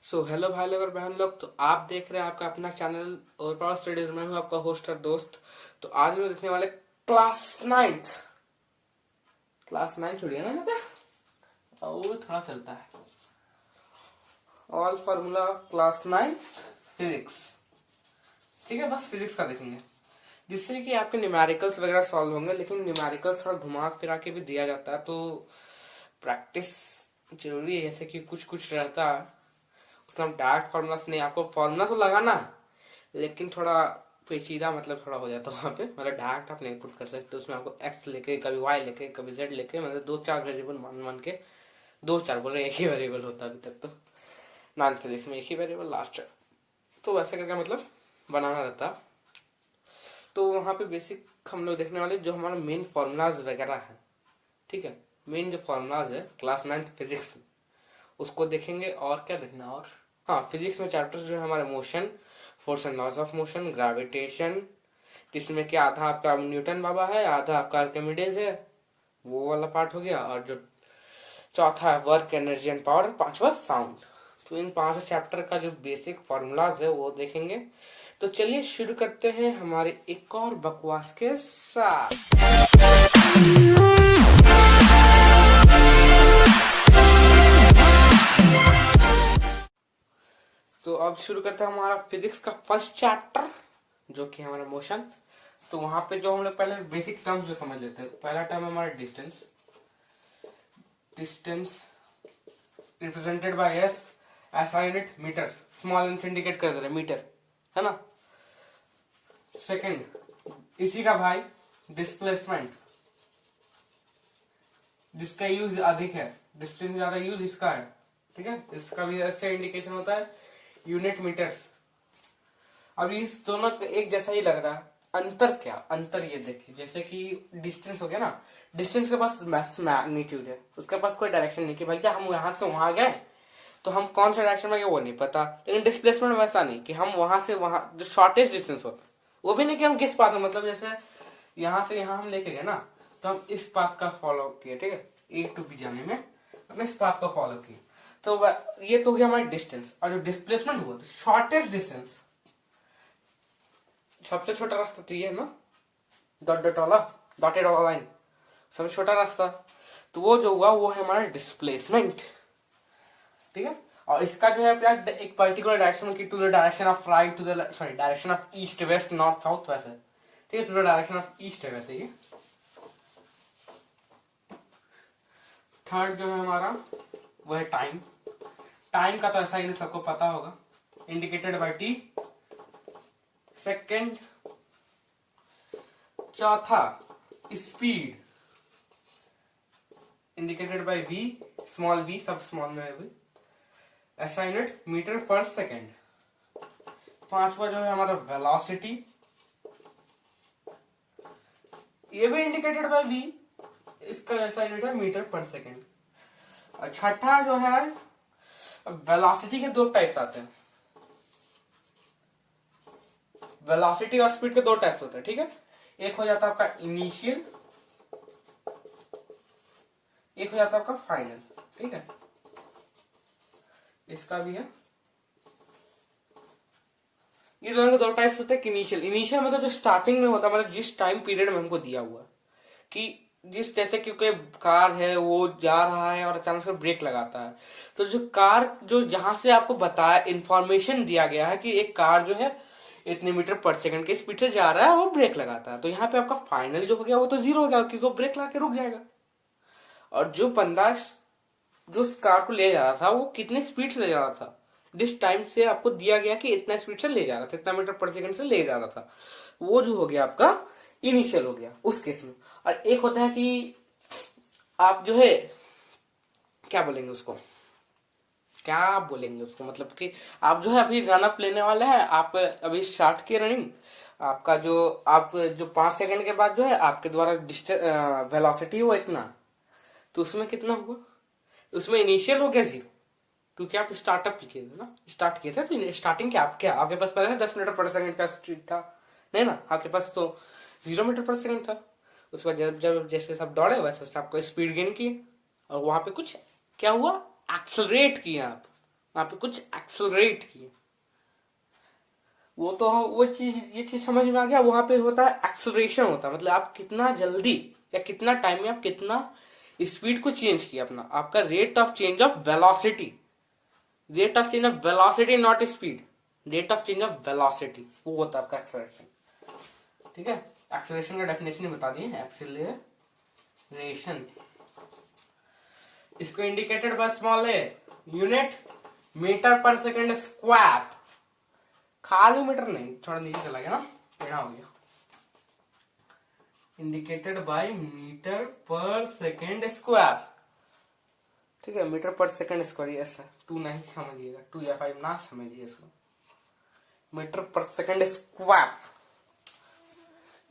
Hello भाई लोग और बहन लोग। तो आप देख रहे हैं आपका अपना चैनल और पावर स्टडीज। मैं हूं आपका होस्ट और दोस्त। तो आज मैं देखने वाले क्लास नाइन्थ छोड़िए ना यहाँ पे और थोड़ा चलता है all formula class ninth physics. ठीक है, बस फिजिक्स का देखेंगे जिससे कि आपके न्यूमेरिकल्स वगैरह सॉल्व होंगे। लेकिन न्यूमेरिकल्स थोड़ा घुमा फिरा के भी दिया जाता है, तो प्रैक्टिस जरूरी है। जैसे कि कुछ कुछ रहता है उसमें हम डायरेक्ट फॉर्मूला से नहीं, आपको फॉर्मूला तो लगाना है लेकिन थोड़ा पेचीदा मतलब थोड़ा हो जाता है वहाँ पे। मतलब डायरेक्ट आप नहीं पुट कर सकते उसमें। आपको एक्स लेके कभी वाई लेके कभी जेड लेके मतलब दो चार वेरिएबल मान मान के, दो चार बोल रहे एक ही वेरिएबल होता है अभी तक तो नाइन्थ फिजिक्स में, एक ही वेरिएबल लास्ट। तो वैसे करके मतलब बनाना रहता। तो वहाँ पे बेसिक हम लोग देखने वाले जो हमारा मेन फॉर्मूलाज वगैरह है। ठीक है, मेन जो फॉर्मूलाज है क्लास नाइन्थ फिजिक्स में उसको देखेंगे। और क्या देखना, और हाँ, फिजिक्स में चैप्टर्स जो है हमारे motion, force and laws of motion, gravitation, जिसमें कि आधा आपका न्यूटन बाबा है, आधा आपका आर्किमिडीज है, वो वाला पार्ट हो गया। और जो चौथा है वर्क, एनर्जी एंड पावर, पांचवा साउंड। तो इन पांच चैप्टर का जो बेसिक फॉर्मूलाज है वो देखेंगे। तो चलिए शुरू करते हैं हमारे एक और बकवास के साथ। तो अब शुरू करते हैं हमारा फिजिक्स का फर्स्ट चैप्टर जो कि हमारा मोशन। तो वहां पे जो हम लोग पहले बेसिक टर्म्स जो समझ लेते हैं। पहला टर्म है हमारा distance. Distance represented by S, ऐसा यूनिट मीटर, स्मॉल एन से इंडिकेट कर दे रहे मीटर, है ना। सेकंड इसी का भाई डिस्प्लेसमेंट, जिसका यूज अधिक है, डिस्टेंस ज्यादा यूज इसका है। ठीक है, इसका भी ऐसे इंडिकेशन होता है यूनिट मीटर्स। अब इस दोनों पे एक जैसा ही लग रहा है, अंतर क्या, अंतर ये देखिए। जैसे कि डिस्टेंस हो गया ना, डिस्टेंस के पास मैग्नीट्यूड है, उसके पास कोई डायरेक्शन नहीं कि भैया हम यहां से वहां गए तो हम कौन सा डायरेक्शन में गए वो नहीं पता। लेकिन डिस्प्लेसमेंट वैसा नहीं कि हम वहां से वहां, जो शॉर्टेस्ट डिस्टेंस होता है वो भी नहीं कि हम किस पाथ में, मतलब जैसे यहां से यहां हम लेके गए ना तो हम इस पाथ का फॉलो किए। ठीक है, ए टू बी जाने में हम इस पाथ का फॉलो किए। तो ये तो हो गया हमारा डिस्टेंस। और जो डिस्प्लेसमेंट हुआ, शॉर्टेस्ट डिस्टेंस, सबसे छोटा रास्ता तो ये है ना, डॉट डॉट वाला, डॉटेड वाला लाइन, सबसे छोटा रास्ता। तो वो जो हुआ वो है हमारा डिस्प्लेसमेंट। ठीक है, और इसका जो है एक पर्टिकुलर डायरेक्शन की, to the direction of right, to the sorry direction of east west north south वैसे। ठीक है, to the direction of east है वैसे ये। थर्ड जो है हमारा वो है टाइम। टाइम का तो ऐसा यूनिट सबको पता होगा, इंडिकेटेड बाय टी। सेकेंड, चौथा speed, indicated by V, small V, सब स्मॉल में है भी, ऐसा यूनिट मीटर पर सेकेंड। पांचवा जो है हमारा वेलोसिटी, ये भी इंडिकेटेड बाय वी, इसका ऐसा यूनिट है मीटर पर सेकेंड। और छठा जो है, वेलोसिटी के दो टाइप्स आते हैं, वेलोसिटी और स्पीड के दो टाइप्स होते हैं। ठीक है, एक हो जाता है आपका इनिशियल, एक हो जाता है आपका फाइनल। ठीक है, इसका भी है। ये दोनों के दो टाइप्स होते हैं। इनिशियल, इनिशियल मतलब जो स्टार्टिंग में होता है, मतलब जिस टाइम पीरियड में हमको दिया हुआ कि जिस, जैसे कि कोई कार है वो जा रहा है और अचानक से ब्रेक लगाता है, तो जो कार जो जहां से आपको बताया इंफॉर्मेशन दिया गया है कि एक कार जो है इतने मीटर पर सेकंड के स्पीड से जा रहा है, वो ब्रेक लगाता है, तो यहाँ पे आपका फाइनल जो हो गया वो तो जीरो हो गया क्योंकि वो ब्रेक लगा के रुक जाएगा। और जो बंदा जो उस कार को ले जा रहा था वो कितने स्पीड से ले जा रहा था, जिस टाइम से आपको दिया गया कि इतना स्पीड से ले जा रहा था, इतना मीटर पर सेकंड से ले जा रहा था, वो जो हो गया आपका इनिशियल हो गया उस केस में। और एक होता है कि आप जो है क्या बोलेंगे उसको, क्या बोलेंगे उसको, मतलब कि आप जो है अभी रन अप लेने वाले हैं, आप अभी स्टार्ट किए रनिंग, आपका जो आप जो 5 सेकंड के बाद जो है आपके द्वारा वेलोसिटी हुआ इतना, तो उसमें कितना हुआ, उसमें इनिशियल हो गया जीरो, क्योंकि आप स्टार्टअप किए थे ना, स्टार्ट किए थे। तो स्टार्टिंग क्या आप, क्या आपके पास पहले से 10 मीटर पर सेकंड का स्पीड था नहीं ना, आपके पास तो 0 मीटर पर सेकंड था। उसके बाद जब जब जैसे सब दौड़े वैसे आपको स्पीड गेन किए और वहां पे कुछ क्या हुआ, एक्सलरेट किया आप, वहां पे कुछ एक्सेलरेट किए। वो तो वो चीज, ये चीज समझ में आ गया। वहां पे होता है एक्सेलरेशन, होता है मतलब आप कितना जल्दी या कितना टाइम में आप कितना स्पीड को चेंज किया अपना, आपका rate of change of velocity. Rate of change of velocity not speed, rate of change of velocity वो होता है आपका एक्सेलरेशन। ठीक है, एक्सेलरेशन का डेफिनेशन बता दिए, एक्सेलरेशन इसको indicated by small A unit meter per second square. खाली मीटर नहीं, थोड़ा नीचे चला गया ना, टेढ़ा हो गया। Indicated by meter per second square. ठीक है, मीटर पर सेकेंड स्क्वायर, ऐसा 2 नहीं समझिएगा, 2 या 5 ना समझिए इसको, मीटर पर सेकेंड स्क्वायर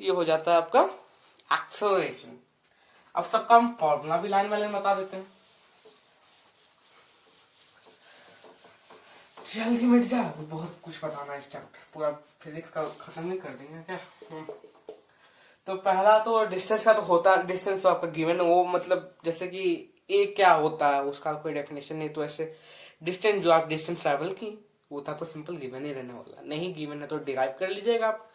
ये हो जाता है आपका एक्सेलरेशन। अब सबका हम फॉर्मूला भी लाइन वाले में बता देते हैं, जल्दी मिट जा, बहुत कुछ बताना है इस चैप्टर, पूरा फिजिक्स का खत्म नहीं कर देंगे क्या। तो पहला तो डिस्टेंस का तो होता है, डिस्टेंस तो आपका गिवन है, वो मतलब जैसे कि ए क्या होता है उसका कोई डेफिनेशन नहीं, तो ऐसे डिस्टेंस जो आप डिस्टेंस ट्रैवल की वो था तो सिंपल गिवन ही रहने वाला, नहीं गिवन है तो डिराइव कर लीजिएगा आप।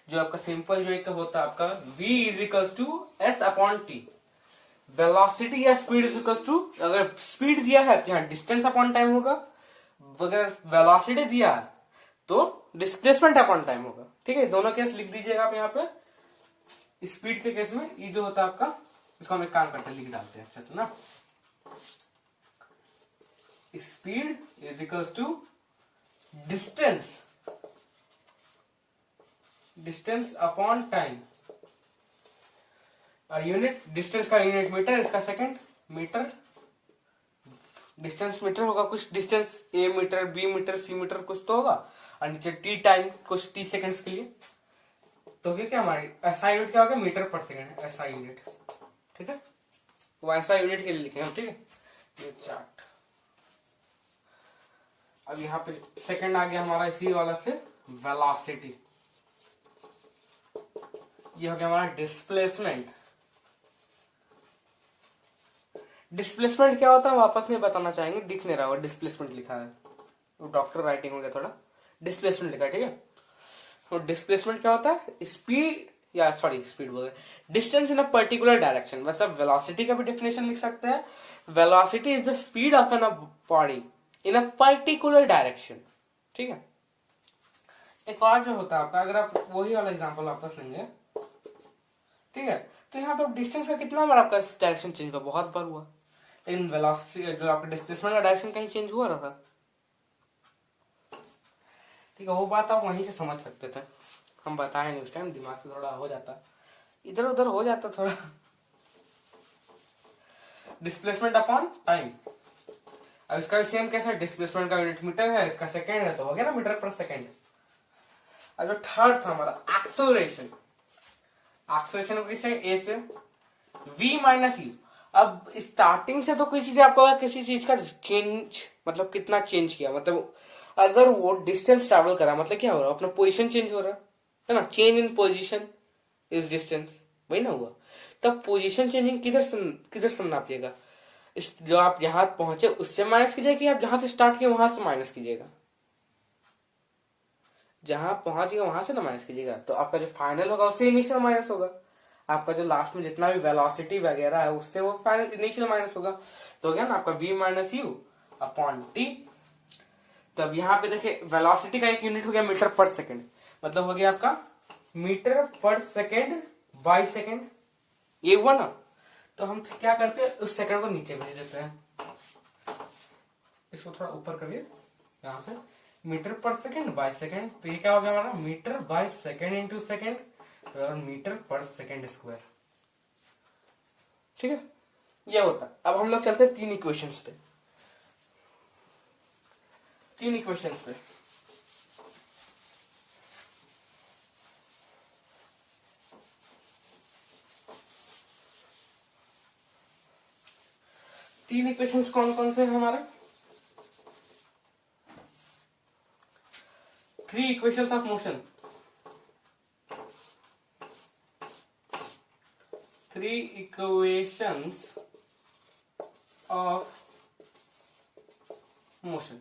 जो आपका सिंपल जो एक होता है आपका v is equal to S upon T, velocity या स्पीड इज इक्वल टू, अगर स्पीड दिया है तो यहाँ डिस्टेंस अपॉन टाइम होगा, अगर वेलोसिटी दिया है तो डिस्प्लेसमेंट अपॉन टाइम होगा। ठीक है, दोनों केस लिख दीजिएगा आप यहाँ पे। स्पीड के केस में ये जो होता है आपका, इसको हम एक काम करते हैं लिख डालते हैं, अच्छा तो ना, speed is equal to distance, distance upon time, और यूनिट, डिस्टेंस का यूनिट मीटर, इसका सेकंड मीटर, डिस्टेंस मीटर होगा, कुछ distance A meter, B meter, C meter कुछ तो होगा, और नीचे टी टाइम कुछ टी सेकंड्स के लिए। तो ये क्या हमारी ऐसा यूनिट क्या होगा, मीटर पर सेकंड, ऐसा यूनिट। ठीक है, वो ऐसा यूनिट के लिए लिखे हम। ठीक है, ये चार्ट। अब यहाँ पे सेकंड आ गया हमारा इसी वाला से वेलोसिटी, ये हो गया हमारा डिस्प्लेसमेंट। डिस्प्लेसमेंट क्या होता है वापस नहीं बताना चाहेंगे, दिख नहीं रहा होगा डिस्प्लेसमेंट लिखा है, वो डॉक्टर राइटिंग हो गया थोड़ा, डिस्प्लेसमेंट लिखा है। ठीक है, तो डिस्प्लेसमेंट क्या होता है, स्पीड या सॉरी स्पीड बोल रहे, distance in a particular direction. बस अब वेलोसिटी का भी डेफिनेशन लिख सकते हैं, velocity is the speed of an body in a particular direction. ठीक है, एक और जो होता है आपका, अगर आप वही वाला एग्जांपल वापस लेंगे, ठीक है, तो यहाँ पे डिस्टेंस का कितना बार आपका डायरेक्शन चेंज हुआ, बहुत बार हुआ, लेकिन वेलोसिटी जो आपका डिस्प्लेसमेंट का डायरेक्शन कहीं चेंज हुआ रहा था। ठीक है, वो बात आप वहीं से समझ सकते थे, हम बताए नहीं उस टाइम, दिमाग से थोड़ा हो जाता, इधर उधर हो जाता थोड़ा। डिस्प्लेसमेंट अपॉन टाइम, अब इसका सेम कैसे, डिस्प्लेसमेंट का यूनिट मीटर है, इसका सेकंड है, तो हो गया ना मीटर पर सेकंड। अब जो थर्ड था हमारा एक्सेलरेशन, एक्सेलरेशन किससे, ए से, v माइनस यू। अब स्टार्टिंग से तो कोई चीज आपको किसी चीज का चेंज, मतलब कितना चेंज किया, मतलब अगर वो डिस्टेंस ट्रैवल करा मतलब क्या हो रहा है, अपना पोजीशन चेंज हो रहा है ना, change in position is distance, वही ना हुआ। तब पोजीशन चेंजिंग किधर से नापिएगा, जो आप जहां पहुंचे उससे माइनस कीजिएगा, कि आप जहां से स्टार्ट किए वहां से माइनस कीजिएगा, जहां पहुंच गए वहां से ना माइनस कीजिएगा, तो आपका जो फाइनल होगा उससे इनिशियल माइनस होगा, आपका जो लास्ट में जितना भी वेलोसिटी वगैरह है उससे वो फाइनल इनिशियल माइनस होगा, तो हो गया ना आपका v minus you upon T. तब यहाँ पे देखिए वेलोसिटी का एक यूनिट हो गया मीटर पर सेकेंड, मतलब हो गया आपका metre per second by second, ये हुआ ना। तो हम क्या करते हैं, उस सेकंड को नीचे भेज देते हैं, इसको थोड़ा ऊपर करिए यहां से, metre per second by second, तो ये क्या हो गया हमारा meter by second into second, और मीटर पर सेकेंड स्क्वायर। ठीक है, ये होता। अब हम लोग चलते हैं तीन इक्वेशंस पे, तीन इक्वेशंस पे। तीन इक्वेशंस कौन कौन से हैं हमारे, three equations of motion, three equations of motion.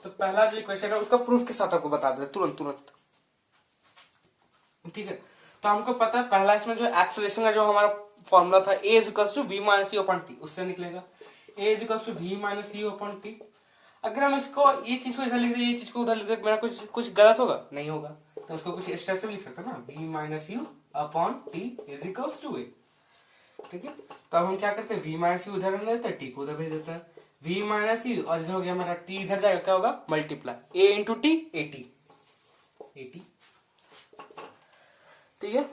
तो पहला जो इक्वेशन है उसका प्रूफ के साथ आपको बता दे तुरंत तुरंत, ठीक है। तो हमको पता है पहला इसमें जो एक्सेलरेशन का जो हमारा फॉर्मूला था a is equal to v minus you upon T, उससे निकलेगा a is equal to v minus you upon T. अगर हम इसको ये चीज को इधर लिख दे, ये चीज को उधर लिख दे, मेरा कुछ गलत होगा? नहीं होगा। तो उसको कुछ इस टाइप से लिख सकते हैं ना, v minus you upon T is equal to a, ठीक है। तो अब हम क्या करते हैं, v माइनस यू उधर रख देते हैं, टी को उधर भेज देते हैं, v माइनस यू और इधर हो गया हमारा t, इधर जाएगा क्या होगा, multiply a into T, A T, ठीक है।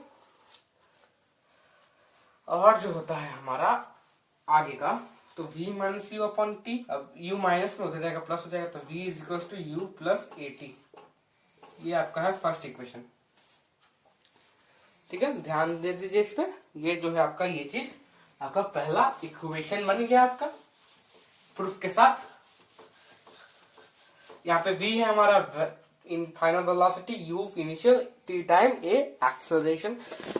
और जो होता है हमारा आगे का, तो v minus you upon T, अब u माइनस में उधर जाएगा प्लस हो जाएगा, तो v is equal to U plus A T. ये आपका है फर्स्ट इक्वेशन, ठीक है। ध्यान दे दीजिए इस पे, ये जो है आपका ये चीज आपका पहला इक्वेशन बन गया आपका प्रूफ के साथ। यहाँ पे v है हमारा in final velocity, u initial, t time, a acceleration.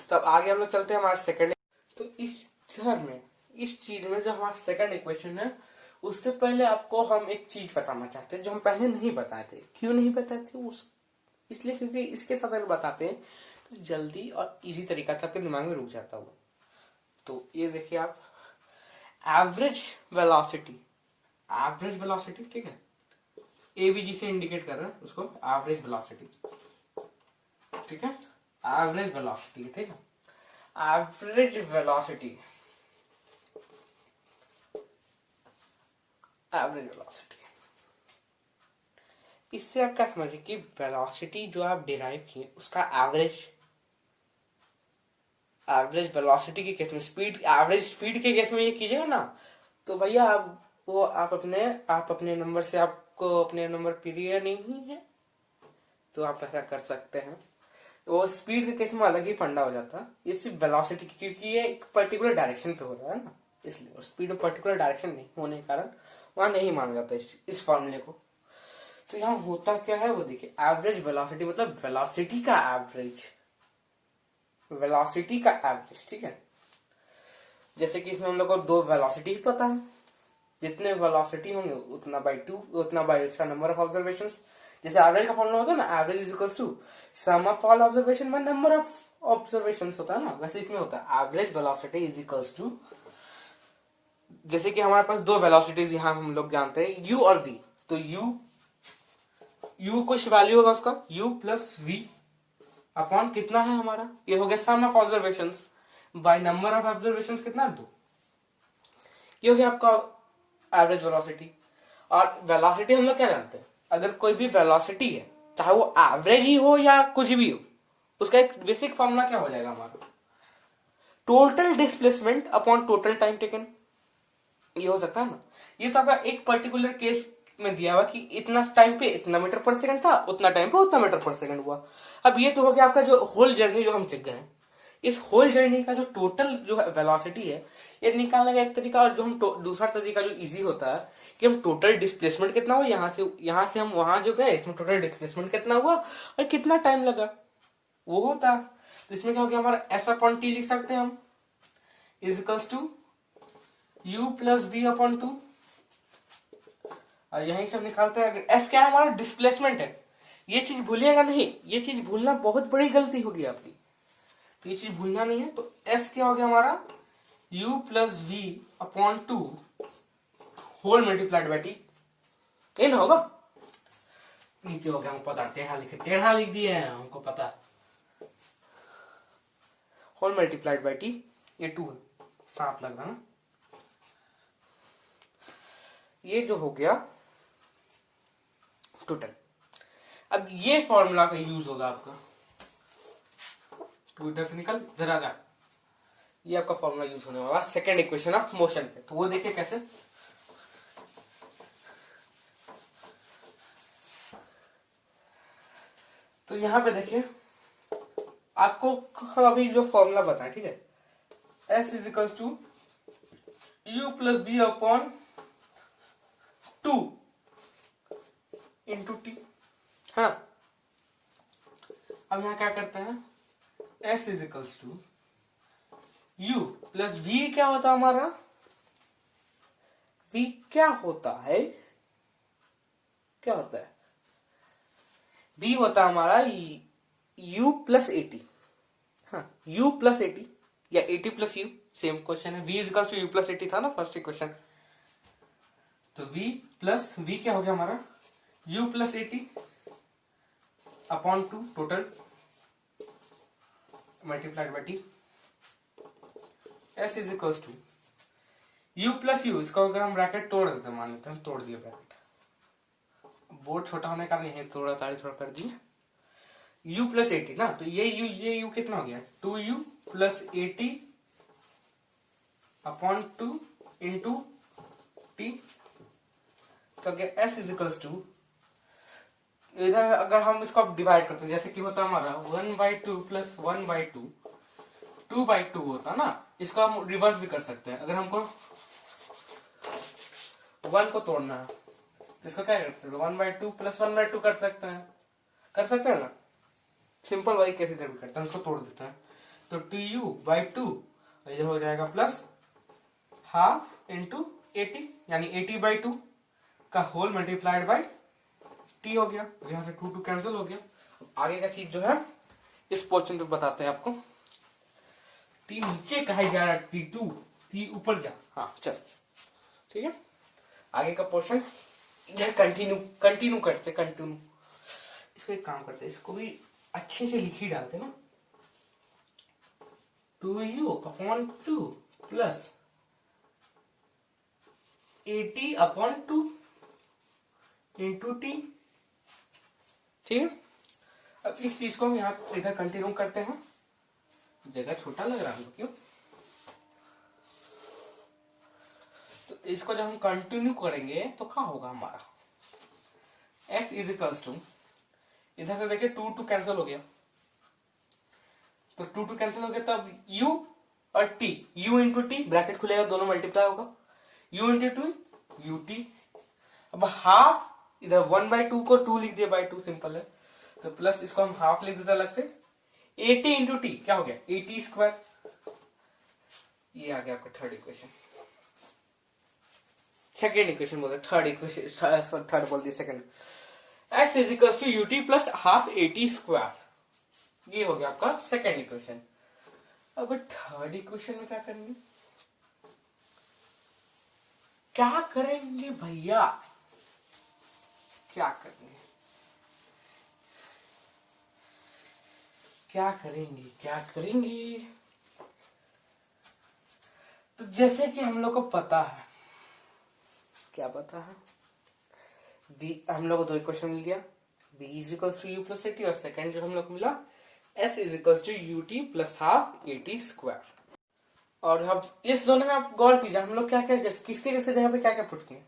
तो अब आगे हम लोग चलते हैं हमारे सेकंड। तो इस घर में इस चीज में जो हमारा सेकंड इक्वेशन है, उससे पहले आपको हम एक चीज बताना चाहते हैं जो हम पहले नहीं बताए थे। क्यों नहीं बताए थे? इसलिए क्योंकि इसके साथ अगर बताते हैं तो जल्दी और इजी तरीका से आपके दिमाग में रुक जाता हुआ। तो ये देखिए आप, एवरेज वेलोसिटी, ठीक है, एबीजी से इंडिकेट कर रहे हैं उसको, एवरेज वेलोसिटी, ठीक है, एवरेज वेलोसिटी, ठीक है, एवरेज वेलोसिटी, एवरेज वेलोसिटी। इससे आप क्या समझिए कि वेलोसिटी जो आप डिराइव किए उसका एवरेज वेलोसिटी के केस में, स्पीड, एवरेज स्पीड के केस में ये कीजिएगा ना, तो भैया आप अपने नंबर से, आपको अपने नंबर प्रिय नहीं है तो आप ऐसा कर सकते हैं। तो स्पीड के केस में अलग ही फंडा हो जाता है, ये सिर्फ वेलोसिटी, क्योंकि ये एक पर्टिकुलर डायरेक्शन पे हो रहा है ना, इसलिए। और स्पीड में पर्टिकुलर डायरेक्शन नहीं होने के कारण वहां नहीं माना जाता इस फॉर्मूले को। तो यहाँ होता क्या है वो देखिए, एवरेज वेलोसिटी मतलब वेलोसिटी का एवरेज, ठीक है। जैसे कि इसमें हम लोग को दो वेलोसिटी पता है, जितने वेलोसिटी होंगे उतना बाई इसका नंबर ऑफ ऑब्जर्वेशन। जैसे एवरेज का फॉर्मूला होता है ना, average is equal to sum of all observation by number of observation होता है ना, वैसे इसमें होता है average velocity is equal to, जैसे कि हमारे पास दो वेलोसिटीज यहाँ हम लोग जानते हैं, u और v। तो u कुछ वैल्यू होगा उसका, u प्लस v अपॉन कितना है हमारा, ये हो गया sum of observation by number of observation, कितना, 2। ये हो गया आपका एवरेज वेलोसिटी। और वेलोसिटी हम लोग क्या जानते हैं, अगर कोई भी वेलोसिटी है, चाहे वो एवरेज ही हो या कुछ भी हो, उसका एक बेसिक फॉर्मूला क्या हो जाएगा हमारा, total displacement upon total time taken. ये हो सकता है ना। ये तो आपका एक पर्टिकुलर केस में दिया हुआ कि इतना टाइम पे इतना मीटर पर सेकंड था, उतना टाइम पे उतना मीटर पर सेकंड हुआ। अब ये तो हो गया आपका जो होल जर्नी जो हम सीख गए, इस होल जर्नी का जो टोटल जो वेलोसिटी है ये निकालने का एक तरीका। और जो हम दूसरा तरीका जो इजी होता है कि हम टोटल डिस्प्लेसमेंट कितना हुआ, यहाँ से हम वहां जो गए, इसमें टोटल डिस्प्लेसमेंट कितना हुआ और कितना टाइम लगा, वो होता है। तो इसमें क्या हो गया हमारा, एस अपॉन टी लिख सकते हैं हम, is equals to u plus v upon 2। और यहीं से निकालते हैं, अगर s क्या है हमारा, डिस्प्लेसमेंट है। ये चीज भूलिएगा नहीं, ये चीज भूलना बहुत बड़ी गलती होगी आपकी, तो ये चीज भूलना नहीं है। तो s क्या हो गया हमारा, u plus v upon 2 whole multiplied by T. ये ना होगा, नीचे हो गया, हमको पता, टेढ़ा लिख दिए हैं, हमको पता, होल मल्टीप्लाइड बाई टी। ये 2 है, सांप लग रहा ना। ये जो हो गया टोटल। अब ये फॉर्मूला का यूज होगा आपका, टू इधर से निकल, जरा जा, ये आपका फॉर्मूला यूज होने वाला सेकंड इक्वेशन ऑफ मोशन पे। तो वो देखिए कैसे, तो यहां पे देखिए आपको अभी जो फॉर्मूला बताया, ठीक है, s is equal to u plus B upon 2 into T. हाँ, अब यहां क्या करते हैं, s is equals to u plus v, क्या होता है हमारा, v क्या होता है, क्या होता है? v होता है हमारा u प्लस एटी। हाँ, u प्लस एटी या AT plus U, same question है। v is equals to U plus AT था ना फर्स्ट इक्वेशन। तो v प्लस v क्या हो गया हमारा? u plus AT upon two total multiplied by T. s is equals to u plus U, इसका अगर हम ब्रैकेट तोड़ देते हैं, मान लेते हैं तोड़ दिए ब्रैकेट, बोर्ड छोटा होने का नहीं है, थोड़ा कर दिए। u प्लस एटी ना, तो ये u कितना हो गया? 2u plus AT upon two into T. तो क्या s इज इक्वल्स टू, इधर अगर हम इसको अब डिवाइड करते हैं, जैसे कि होता है हमारा 1/2 प्लस 1/2, 2/2 होता ना, इसको हम रिवर्स भी कर सकते हैं। अगर हमको 1 को तोड़ना है तो इसको क्या कर सकते हैं? 1/2 प्लस 1/2 कर सकते हैं ना। सिंपल वही कैसे इधर भी करते हैं, उसको तोड़ देते हैं। तो 2u/2 इधर हो जाएगा प्लस हाफ इंटू 80, यानी 80/2 का होल मल्टीप्लाइड बाई टी हो गया। यहां से 2 कैंसिल हो गया। आगे का चीज जो है इस पोर्शन पे बताते हैं आपको। टी नीचे कहा जा रहा है, टी ऊपर गया। हाँ चल ठीक है, आगे का पोर्शन इधर कंटिन्यू करते। इसको एक काम करते, इसको भी अच्छे से लिख ही डालते ना। 2u/2 plus 80/2 into T. ठीक है, अब इस चीज को हम यहाँ इधर कंटिन्यू करते हैं। जगह छोटा लग रहा है क्यों? तो इसको जब हम कंटिन्यू करेंगे तो क्या होगा हमारा? s इज इक्वल्स टू, इधर से देखिए 2 कैंसिल हो गया, तो 2 कैंसिल हो गया, तब u और t, u into T bracket खुलेगा, दोनों मल्टीप्लाई होगा, u into two U T. अब हाफ, इधर 1/2 को 2 लिख दिया बाई 2, सिंपल है। तो प्लस इसको हम हाफ लिख देते अलग से, 80 इंटू टी क्या हो गया? 80 स्क्वायर। ये आ गया आपका थर्ड इक्वेशन। सेकेंड इक्वेशन बोलते, थर्ड इक्वेशन, थर्ड बोल दिया second. x is equal to UT plus half 80 square. ये हो गया आपका सेकेंड इक्वेशन। अब थर्ड इक्वेशन में क्या करेंगे? भैया क्या करेंगे? तो जैसे कि हम लोग को पता है, क्या पता है? हम लोग को 2 इक्वेशन मिल गया, b is equal to U plus AT, और सेकंड जो हम लोग को मिला s is equal to UT plus half 80 square. और हम इस दोनों में आप गौर कीजिए, हम लोग क्या किसके जगह पे क्या पुट किए?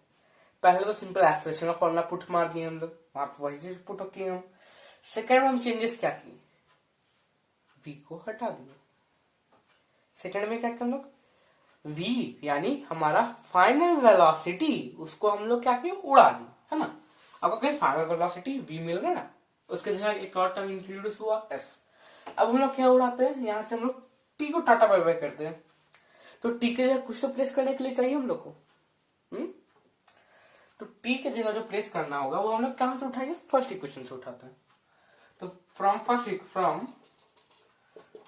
पहले तो सिंपल एक्सप्रेशन का फॉर्मूला पुट मार दिए हम लोग, वहां पे वही चीज पुट किए हम। सेकंड में हम चेंजेस क्या किए? v को हटा दिए। सेकंड में क्या किया हम लोग? v यानी हमारा फाइनल वेलोसिटी, उसको हम लोग क्या किए? उड़ा दी, है ना। आपको कहीं फाइनल वेलोसिटी v मिल रहा है, उसके जगह एक और टर्म इंट्रोड्यूस हुआ s। अब हम लोग क्या उड़ाते हैं? यहाँ से हम लोग t को टाटा बाय बाय करते हैं। तो t के जगह कुछ तो प्लेस करने के लिए चाहिए हम लोग को। तो t के जगह जो प्लेस करना होगा वो हम लोग कहां से उठाएंगे? फर्स्ट इक्वेशन से उठाते हैं। तो फ्रॉम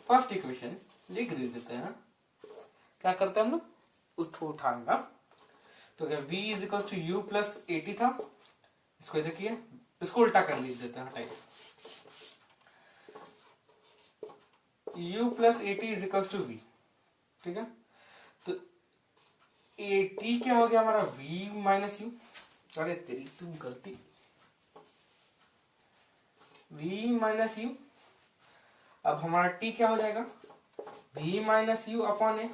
फर्स्ट इक्वेशन लिख देते हैं। क्या करते हैं हम लोग? उसको उठाएंगे। तो क्या v is equal to U plus 80 था, इसको इधर किया, इसको उल्टा कर लिख देते हैं, हटाइए। u plus 80 is equal to v, ठीक है। तो 80 क्या हो गया हमारा? v minus you. अरे तेरी तू गलती, v माइनस यू। अब हमारा t क्या हो जाएगा? v माइनस यू अपॉन ए,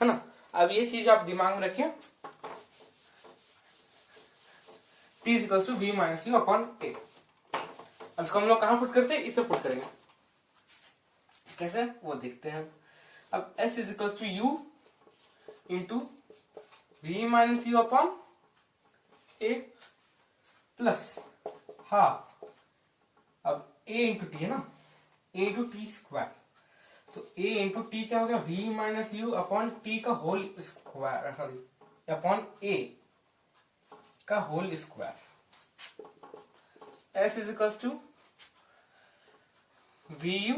है ना। अब ये चीज आप दिमाग में रखिए, t is equal to v minus you upon a. अब इसको हम लोग कहां पुट करते हैं? इसे पुट करेंगे। कैसे वो देखते हैं। अब s is equal to u into v minus you upon a plus half, अब a इंटू टी है ना, a इंटू टी स्क्वायर। तो a इंटू टी क्या हो गया? v minus you upon t का whole square, sorry upon a का whole square. S is equal to v u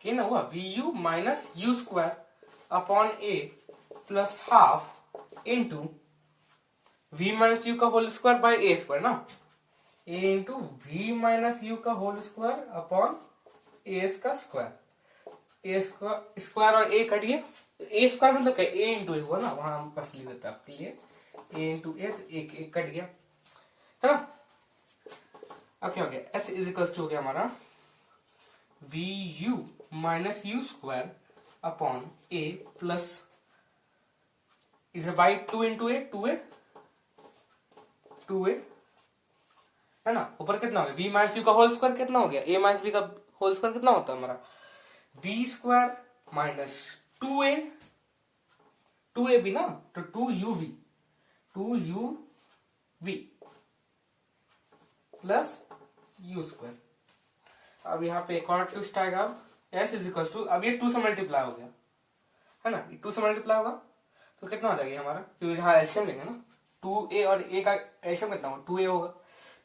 के ना हुआ v u minus you square upon a plus half into we minus you का whole square by A square ना, A into we minus you का whole square upon A का square, ए square और ए cut गया, ए square मतलब क्या, ए into ए हुआ ना, वहां हम बस लिख देते आपके लिए ए इंटू ए, तो एक कट गया है ना। अब क्या हो गया, एस इज इक्वल टू हो गया हमारा v u minus you square upon a plus इधर by two into a, two a है ना, ऊपर कितना हो गया v माइनस यू का होल स्क्वायर कितना हो गया, a माइनस बी का होल स्क्वायर कितना होता है हमारा v square minus two a b ना, तो two u v plus u square. अब यहाँ पे एक और ट्विस्ट आएगा, अब s इज इक्वल टू, अब ये 2 से मल्टीप्लाई हो गया है ना, 2 से मल्टीप्लाई होगा तो कितना हो जाएगा हमारा, क्योंकि यहाँ एलसीएम लेंगे ना, 2a और a का एलसीएम कितना होगा 2a होगा,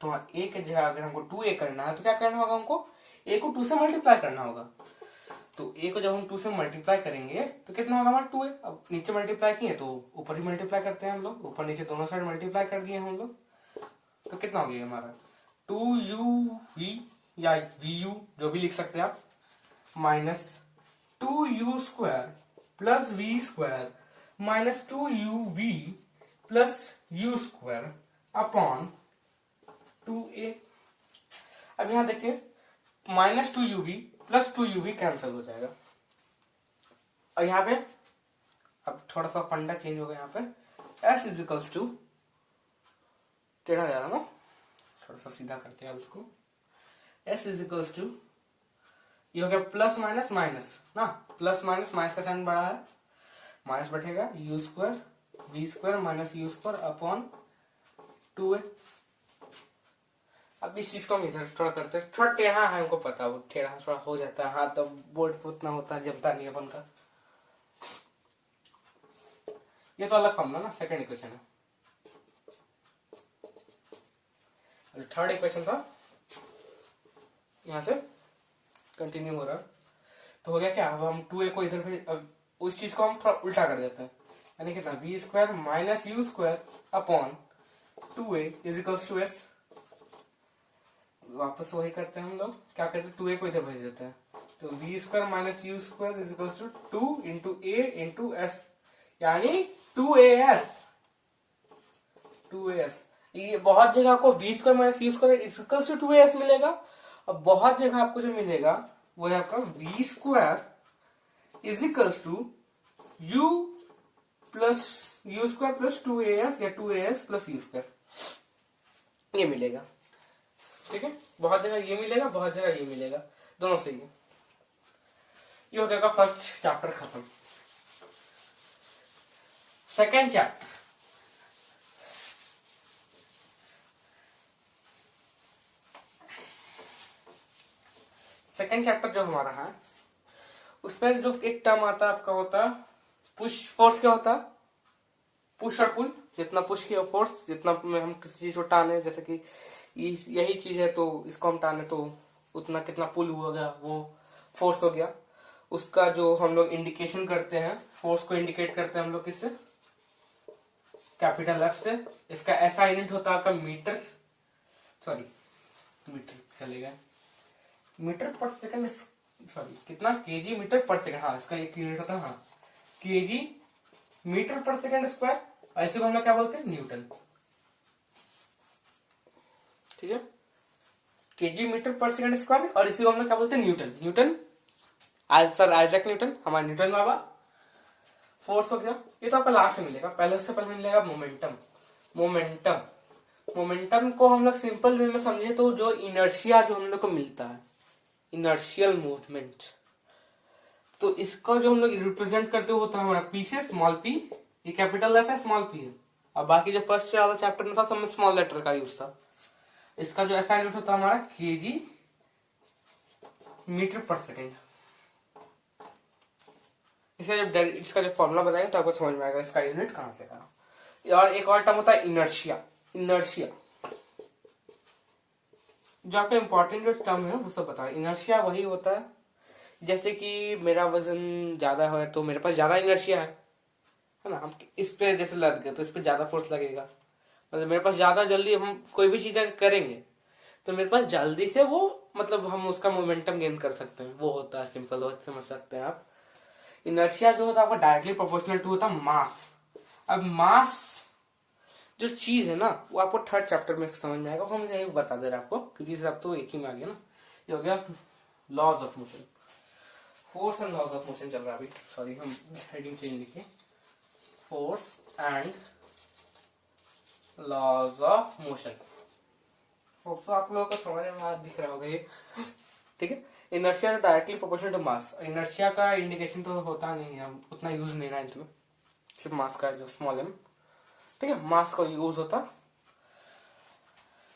तो वहां a के जगह अगर हमको 2a करना है तो क्या करना होगा, हमको a को 2 से मल्टीप्लाई करना होगा, तो a को जब हम 2 से मल्टीप्लाई करेंगे तो कितना होगा हमारा 2a, अब नीचे मल्टीप्लाई किए तो ऊपर ही मल्टीप्लाई करते हैं हम लोग, ऊपर नीचे दोनों साइड मल्टीप्लाई कर दिए हम लोग, तो कितना हो गया हमारा 2uv या vu जो भी लिख सकते हैं आप, minus 2u square plus v square minus 2uv plus u square upon 2a। अब यहां देखिए minus 2uv plus 2uv cancel हो जाएगा, और यहाँ पे अब थोड़ा सा फंडा चेंज हो गया, यहाँ पे s इज इक्वल्स टू टेढ़ा जा रहा ना, थोड़ा सा सीधा करते हैं उसको, s इज इक्वल्स टू ये हो गया प्लस माइनस माइनस ना, प्लस माइनस माइनस का साइन बड़ा है, माइनस बैठेगा U square V square minus you square upon 2a। अब इस चीज को हम इधर थोड़ा करते हैं, थोड़ा टेढ़ा है हमको पता, वो टेढ़ा थोड़ा हो जाता है, हाथ तो बोर्ड पे उतना होता है जमता नहीं अपन का, ये तो अलग फॉर्मूला ना, सेकंड इक्वेशन है। थर्ड इक्वेशन था यहां से कंटिन्यू हो रहा, तो हो गया क्या, अब हम 2a को इधर भेज, अब उस चीज को हम थोड़ा उल्टा कर देते हैं, यानी कितना V square minus you square upon 2a is equals to s, वापस वही करते हैं हम लोग, क्या करते हैं 2a को इधर भेज देते हैं, तो V square minus you square is equals to 2 into a into s, यानी 2as। ये बहुत जगह आपको V square minus you square is equals to 2as मिलेगा, और बहुत जगह आपको जो मिलेगा वो है आपका V square is equals to U square plus 2as या 2as प्लस यू स्क्वायर, ये मिलेगा, ठीक है, बहुत जगह ये मिलेगा, बहुत जगह ये मिलेगा, दोनों सही है। ये हो जाएगा फर्स्ट चैप्टर खत्म। सेकेंड चैप्टर, सेकेंड चैप्टर जो हमारा है उसमें जो एक टर्म आता है आपका होता है पुश फोर्स, क्या होता है पुश और पुल, जितना पुश किया फोर्स, जितना में हम किसी चीज को टाने, जैसे कि यही चीज है तो इसको हम टाने तो उतना कितना पुल होगा वो फोर्स हो गया, उसका जो हम लोग इंडिकेशन करते हैं, फोर्स को इंडिकेट करते हैं हम लोग किससे, कैपिटल F से, इसका ऐसा यूनिट होता है आपका मीटर, सॉरी मीटर चलेगा, मीटर पर सेकंड, सॉरी कितना केजी मीटर पर सेकंड, हाँ इसका एक यूनिट होता है, हाँ केजी मीटर पर सेकंड स्क्वायर, ऐसे को हम लोग क्या बोलते हैं न्यूटन, ठीक है, केजी मीटर पर सेकंड स्क्वायर, और इसी को हम लोग क्या बोलते हैं न्यूटन, सर आइजैक न्यूटन, हमारे न्यूटन बाबा। फोर्स हो गया, ये तो आपका लास्ट में मिलेगा, पहले उससे पहले मिलेगा मोमेंटम को हम लोग सिंपल वे में समझे तो जो इनर्शिया जो हम लोग को मिलता है, इनर्शियल मूवमेंट, तो इसका जो हम लोग रिप्रेजेंट करते होता है हमारा पी से, स्मॉल पी, ये कैपिटल F है, स्मॉल पी है, और बाकी जो फर्स्ट वाला चैप्टर में था सब में स्मॉल लेटर का यूज था। इसका जो ऐसा यूनिट होता है हमारा केजी मीटर पर सेकेंड, इसका जब इसका जो फॉर्मूला बताएंगे तो आपको समझ में आएगा इसका यूनिट कहां से कहा। और एक और टर्म होता है इनर्शिया, जो आपका इम्पोर्टेंट जो टर्म है वो सब बता। इनर्शिया वही होता है जैसे कि मेरा वजन ज्यादा है तो मेरे पास ज्यादा इनर्शिया है ना। हम इस पे जैसे लग गए तो इस पे ज्यादा फोर्स लगेगा, मतलब मेरे पास ज्यादा जल्दी हम कोई भी चीज अगर करेंगे तो मेरे पास जल्दी से वो मतलब हम उसका मोमेंटम गेन कर सकते हैं, वो होता है सिंपल, वो समझ सकते हैं आप। इनर्शिया जो होता है आपको डायरेक्टली प्रोपोर्शनल टू होता है मास। अब मास जो चीज है ना वो आपको थर्ड चैप्टर में समझ में आएगा, वो हम यही बता दे रहे हैं आपको क्योंकि सब तो एक ही में आ गया ना। ये हो गया laws of motion, force and laws of motion चल रहा है अभी। सॉरी हम हेडिंग चेंज लिखे, force and laws of motion. तो आप लोगों को समझ में दिख रहा होगा ये, ठीक है। Inertia directly proportional to mass. Inertia का इंडिकेशन तो होता नहीं है, उतना यूज नहीं रहा इसमें, सिर्फ मास का जो स्मॉल एम, ठीक है, मास का यूज होता।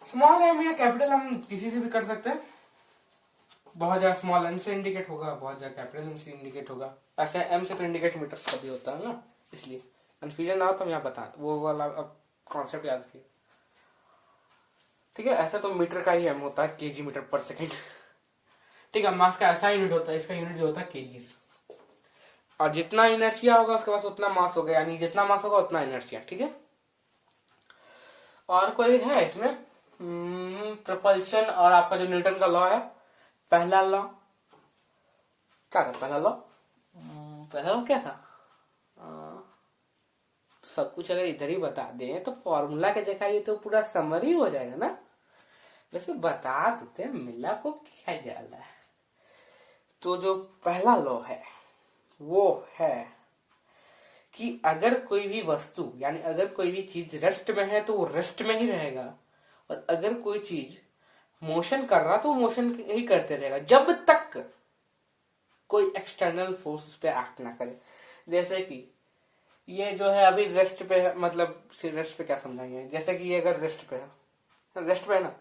स्मॉल एम या कैपिटल एम किसी से भी कर सकते हैं। बहुत ज्यादा स्मॉल एम से इंडिकेट होगा, बहुत ज्यादा कैपिटल एम से इंडिकेट होगा। ऐसे एम से तो इंडिकेट मीटर्स का भी होता है ना, इसलिए कंफ्यूजन ना हो तो हम यहाँ बता वो वाला अब कॉन्सेप्ट याद रखिए, ठीक है। ऐसा तो मीटर का ही एम होता है, केजी मीटर पर सेकेंड, ठीक है। मास का ऐसा यूनिट होता है, इसका यूनिट जो होता है केजीज। और जितना इनर्शिया होगा उसके पास उतना मास होगा, यानी जितना मास होगा उतना इनर्शिया, ठीक है। और कोई है इसमें प्रपल्शन और आपका जो न्यूटन का लॉ है, पहला लॉ क्या था? पहला लॉ क्या था? सब कुछ अगर इधर ही बता दें तो फॉर्मूला के जगह ये तो पूरा समरी हो जाएगा ना। वैसे बता देते हैं, मिला को क्या जाला है। तो जो पहला लॉ है वो है कि अगर कोई भी वस्तु यानी अगर कोई भी चीज रेस्ट में है तो वो रेस्ट में ही रहेगा, और अगर कोई चीज मोशन कर रहा तो मोशन ही करते रहेगा जब तक कोई एक्सटर्नल फोर्स पे एक्ट ना करे। जैसे कि ये जो है अभी रेस्ट पे है, मतलब रेस्ट पे क्या समझाएंगे, जैसे कि ये अगर रेस्ट पे है ना,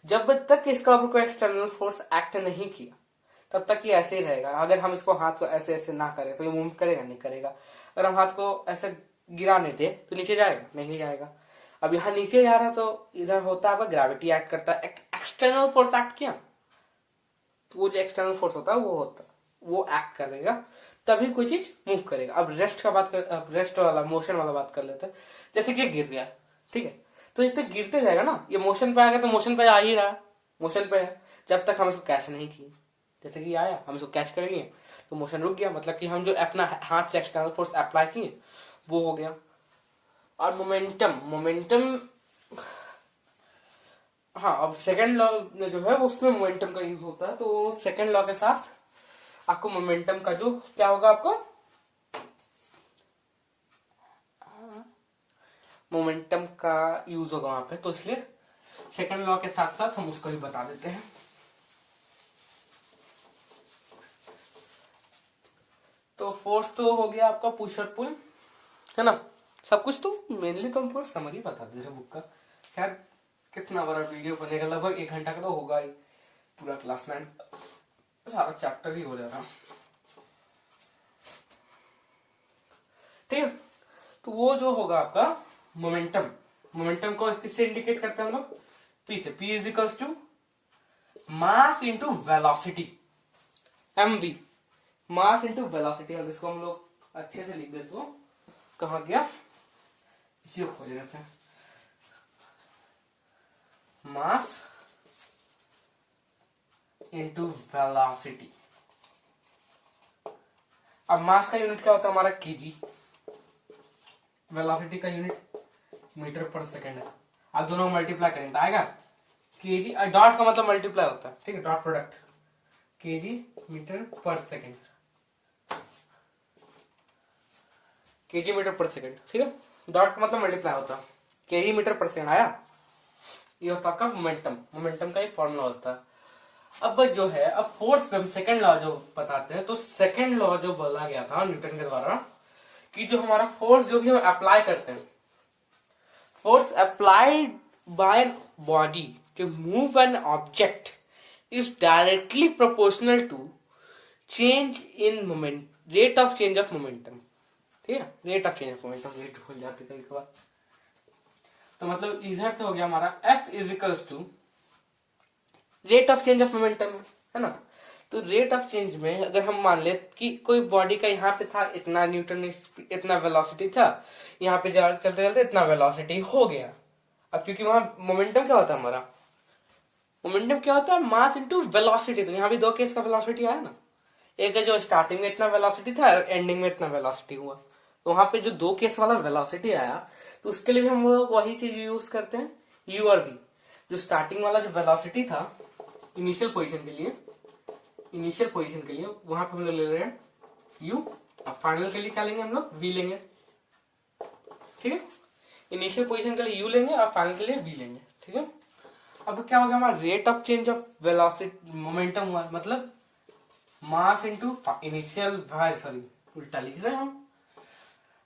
जब तक इसका ऊपर कोई एक्सटर्नल फोर्स एक्ट नहीं किया तब तक ये ऐसे ही रहेगा। अगर हम इसको हाथ को ऐसे ऐसे ना करें तो ये मूव करेगा नहीं करेगा। अगर हम हाथ को ऐसे गिराने दे तो नीचे जाएगा नहीं जाएगा। अब यहाँ नीचे जा रहा तो इधर होता है ग्रेविटी एक्ट करता है, एक्सटर्नल फोर्स एक्ट किया तो वो जो एक्सटर्नल फोर्स होता है वो एक्ट करेगा तभी कोई चीज मूव करेगा। अब रेस्ट वाला मोशन वाला बात कर लेते हैं। जैसे कि गिर गया, ठीक है, तो ये तो गिरते जाएगा ना, ये मोशन पे आ गया तो मोशन पे आ ही रहा, मोशन पे है जब तक हम इसको कैच नहीं किए। जैसे कि आया हम इसको कैच करेंगे तो मोशन रुक गया, मतलब कि हम जो अपना हाथ से एक्सटर्नल फोर्स अप्लाई किए वो हो गया। और मोमेंटम हाँ, अब सेकंड लॉ में जो है उसमें मोमेंटम का यूज होता है। तो सेकंड लॉ के साथ आपको मोमेंटम का जो क्या होगा, आपको मोमेंटम का यूज होगा वहां पे, तो इसलिए सेकंड लॉ के साथ साथ हम उसको भी बता देते हैं। तो फोर्स तो हो गया आपका पुश और पुल, है ना, सब कुछ। तो मेनली तो हम पूरा समरी बता दे रहे बुक का। खैर कितना बड़ा वीडियो बनेगा, लगभग 1 घंटा का तो होगा ही, पूरा क्लास 9 सारा चैप्टर ही हो जाएगा, ठीक है। तो वो जो होगा आपका मोमेंटम को किससे इंडिकेट करते हैं हम लोग, पी से। P is equals to mass into velocity, mv, mass into velocity. अब इसको हम लोग अच्छे से लिख देते हो, कहा गया, इसी को खोज लेते हैं, मास इंटू वेलोसिटी। अब मास का यूनिट क्या होता है हमारा, केजी, वेलोसिटी का यूनिट मीटर पर सेकेंड है। आप दोनों मल्टीप्लाई करेंगे तो आएगा केजी, डॉट का मतलब मल्टीप्लाई होता है, ठीक है, dot product, KG metre per second, KG metre per second, ठीक है। डॉट का मतलब मल्टीप्लाई होता है, केजी मीटर पर सेकेंड आया, ये होता है आपका मोमेंटम का एक फॉर्मूला होता है। अब जो है, अब फोर्स पे हम सेकंड लॉ जो बताते हैं, तो सेकंड लॉ जो बोला गया था न्यूटन के द्वारा कि जो हमारा फोर्स जो भी हम अप्लाई करते हैं, force applied by an body to move an object is directly proportional to change in moment, rate of change of momentum, ठीक है, rate of change of momentum, rate भूल जाते कभी कभार। तो मतलब इधर से हो गया हमारा F is equals to rate of change of momentum है ना। तो रेट ऑफ चेंज में अगर हम मान ले कि कोई बॉडी का यहाँ पे था इतना न्यूटन, इतना वेलोसिटी था, यहाँ पे चलते चलते इतना वेलोसिटी हो गया। अब क्योंकि वहां मोमेंटम क्या होता है हमारा, मोमेंटम क्या होता है, मास इंटू वेलोसिटी। तो यहाँ भी दो केस का वेलोसिटी आया ना, एक है जो स्टार्टिंग में इतना वेलोसिटी था और एंडिंग में इतना वेलोसिटी हुआ। तो वहां पे जो दो केस वाला वेलोसिटी आया, तो उसके लिए भी हम लोग वही चीज यूज करते हैं, यू और वी। जो स्टार्टिंग वाला जो वेलोसिटी था इनिशियल पोजीशन के लिए, वहां पे हम लोग ले रहे हैं यू, और फाइनल के लिए क्या लेंगे हम लोग, वी लेंगे। ठीक है, इनिशियल पोजीशन के लिए यू लेंगे और फाइनल के लिए वी लेंगे। ठीक है, अब क्या हो गया हमारा, rate of change of velocity momentum हुआ, मतलब मास इंटू इनिशियल, सॉरी उल्टा लिख रहे हैं हम,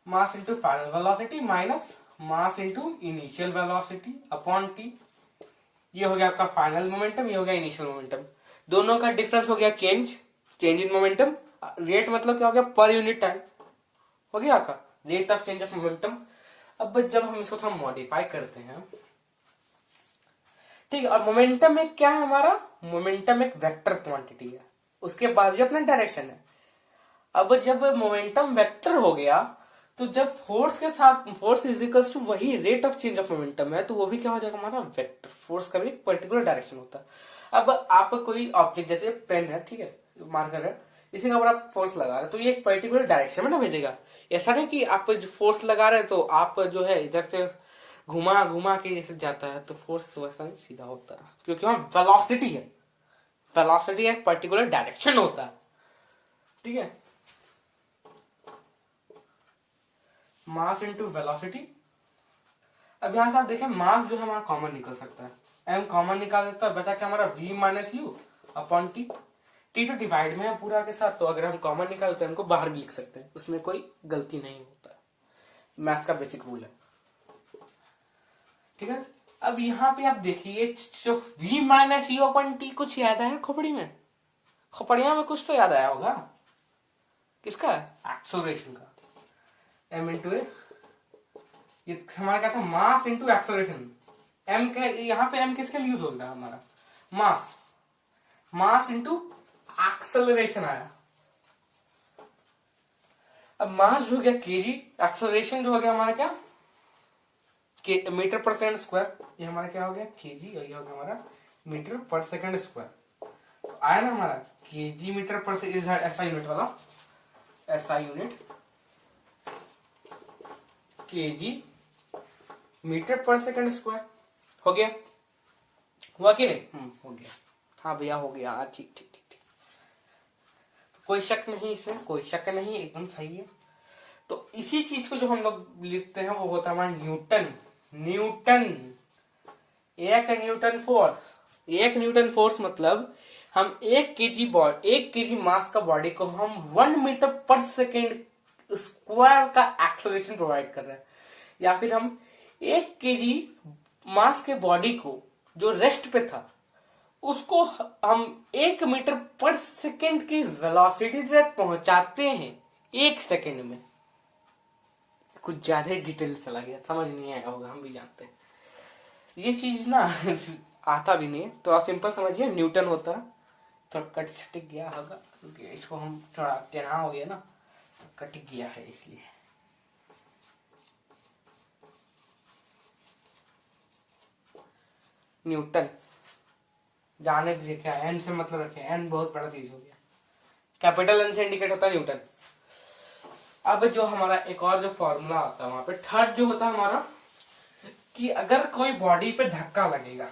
mass into final velocity minus mass into initial velocity upon T. ये हो गया आपका फाइनल मोमेंटम, ये हो गया इनिशियल मोमेंटम। दोनों का डिफरेंस हो गया चेंज इन मोमेंटम। रेट मतलब क्या हो गया, पर यूनिट टाइम हो गया आपका rate of change of momentum. अब जब हम इसको थोड़ा मॉडिफाई करते हैं, ठीक है, और मोमेंटम एक क्या है हमारा, मोमेंटम एक वेक्टर क्वांटिटी है, उसके बाद ही अपना डायरेक्शन है। अब जब मोमेंटम वेक्टर हो गया, तो जब फोर्स के साथ, फोर्स इज इक्वल्स टू वही rate of change of momentum है, तो वो भी क्या हो जाएगा हमारा वेक्टर। फोर्स का भी एक पर्टिकुलर डायरेक्शन होता है। अब आप कोई ऑब्जेक्ट, जैसे पेन है, ठीक है, मार्कर है, इसी का ऊपर आप फोर्स लगा रहे हैं, तो ये एक पर्टिकुलर डायरेक्शन में ना भेजेगा। ऐसा नहीं कि आप जो फोर्स लगा रहे हैं तो आप जो है इधर से घुमा घुमा के जैसे जाता है, तो फोर्स वैसा नहीं सीधा होता है, क्योंकि वहां वेलोसिटी है, वेलोसिटी एक पर्टिकुलर डायरेक्शन होता है। ठीक है, मास इंटू वेलोसिटी। अब यहां से आप देखें मास जो है हमारा कॉमन निकल सकता है, एम कॉमन निकाल देता है, बचा क्या हमारा v minus you upon T. T तो डिवाइड में है पूरा के साथ, तो अगर हम कॉमन निकालते हैं हमको बाहर भी लिख सकते हैं, उसमें कोई गलती नहीं होता है, मैथ का बेसिक रूल है। ठीक है, अब यहाँ पे आप देखिए जो v minus you upon T, कुछ याद आया खोपड़ी में, खोपड़िया में कुछ तो याद आया होगा, किसका, एक्सेलरेशन का, एम इंटू ए, ये हमारा क्या था, मास इंटू एक्सेलरेशन। एम के यहाँ पे एम किसके लिए यूज होता है हमारा, मास, मास इंटू एक्सेलरेशन आया। अब मास जो हो गया केजी, एक्सेलरेशन जो हो गया हमारा क्या, मीटर पर सेकंड स्क्वायर, ये हमारा क्या हो गया केजी, और ये हो गया हमारा मीटर पर सेकंड स्क्वायर। तो आया ना हमारा केजी मीटर पर सेकंड, ऐसा यूनिट वाला, ऐसा यूनिट केजी मीटर पर सेकंड स्क्वायर हो गया, हुआ कि नहीं, हो गया, हाँ भैया हो गया, ठीक ठीक ठीक ठीक, तो कोई शक नहीं, इसमें कोई शक नहीं, एकदम सही है। तो इसी चीज को जो हम लोग लिखते हैं वो होता है हमारा न्यूटन। एक न्यूटन फोर्स, एक न्यूटन फोर्स मतलब हम एक केजी मास का बॉडी को हम 1 मीटर पर सेकेंड स्क्वायर का एक्सेलरेशन प्रोवाइड कर रहे हैं, या फिर हम 1 केजी मास के बॉडी को जो रेस्ट पे था उसको हम 1 मीटर पर सेकेंड की वेलोसिटी तक पहुंचाते हैं 1 सेकेंड में। कुछ ज्यादा डिटेल चला गया, समझ नहीं आया होगा, हम भी जानते हैं ये चीज ना आता भी नहीं है, तो आप सिंपल समझिए न्यूटन होता है। तो कट छटिक गया होगा क्योंकि इसको हम थोड़ा टेढ़ा हो गया ना, तो कट गया है इसलिए। न्यूटन जाने दीजिए, क्या एन से मतलब रखे, एन बहुत बड़ा चीज हो गया, कैपिटल एन से इंडिकेट होता है न्यूटन। अब जो हमारा एक और जो फॉर्मूला आता है वहां पे, थर्ड जो होता है हमारा, कि अगर कोई बॉडी पे धक्का लगेगा,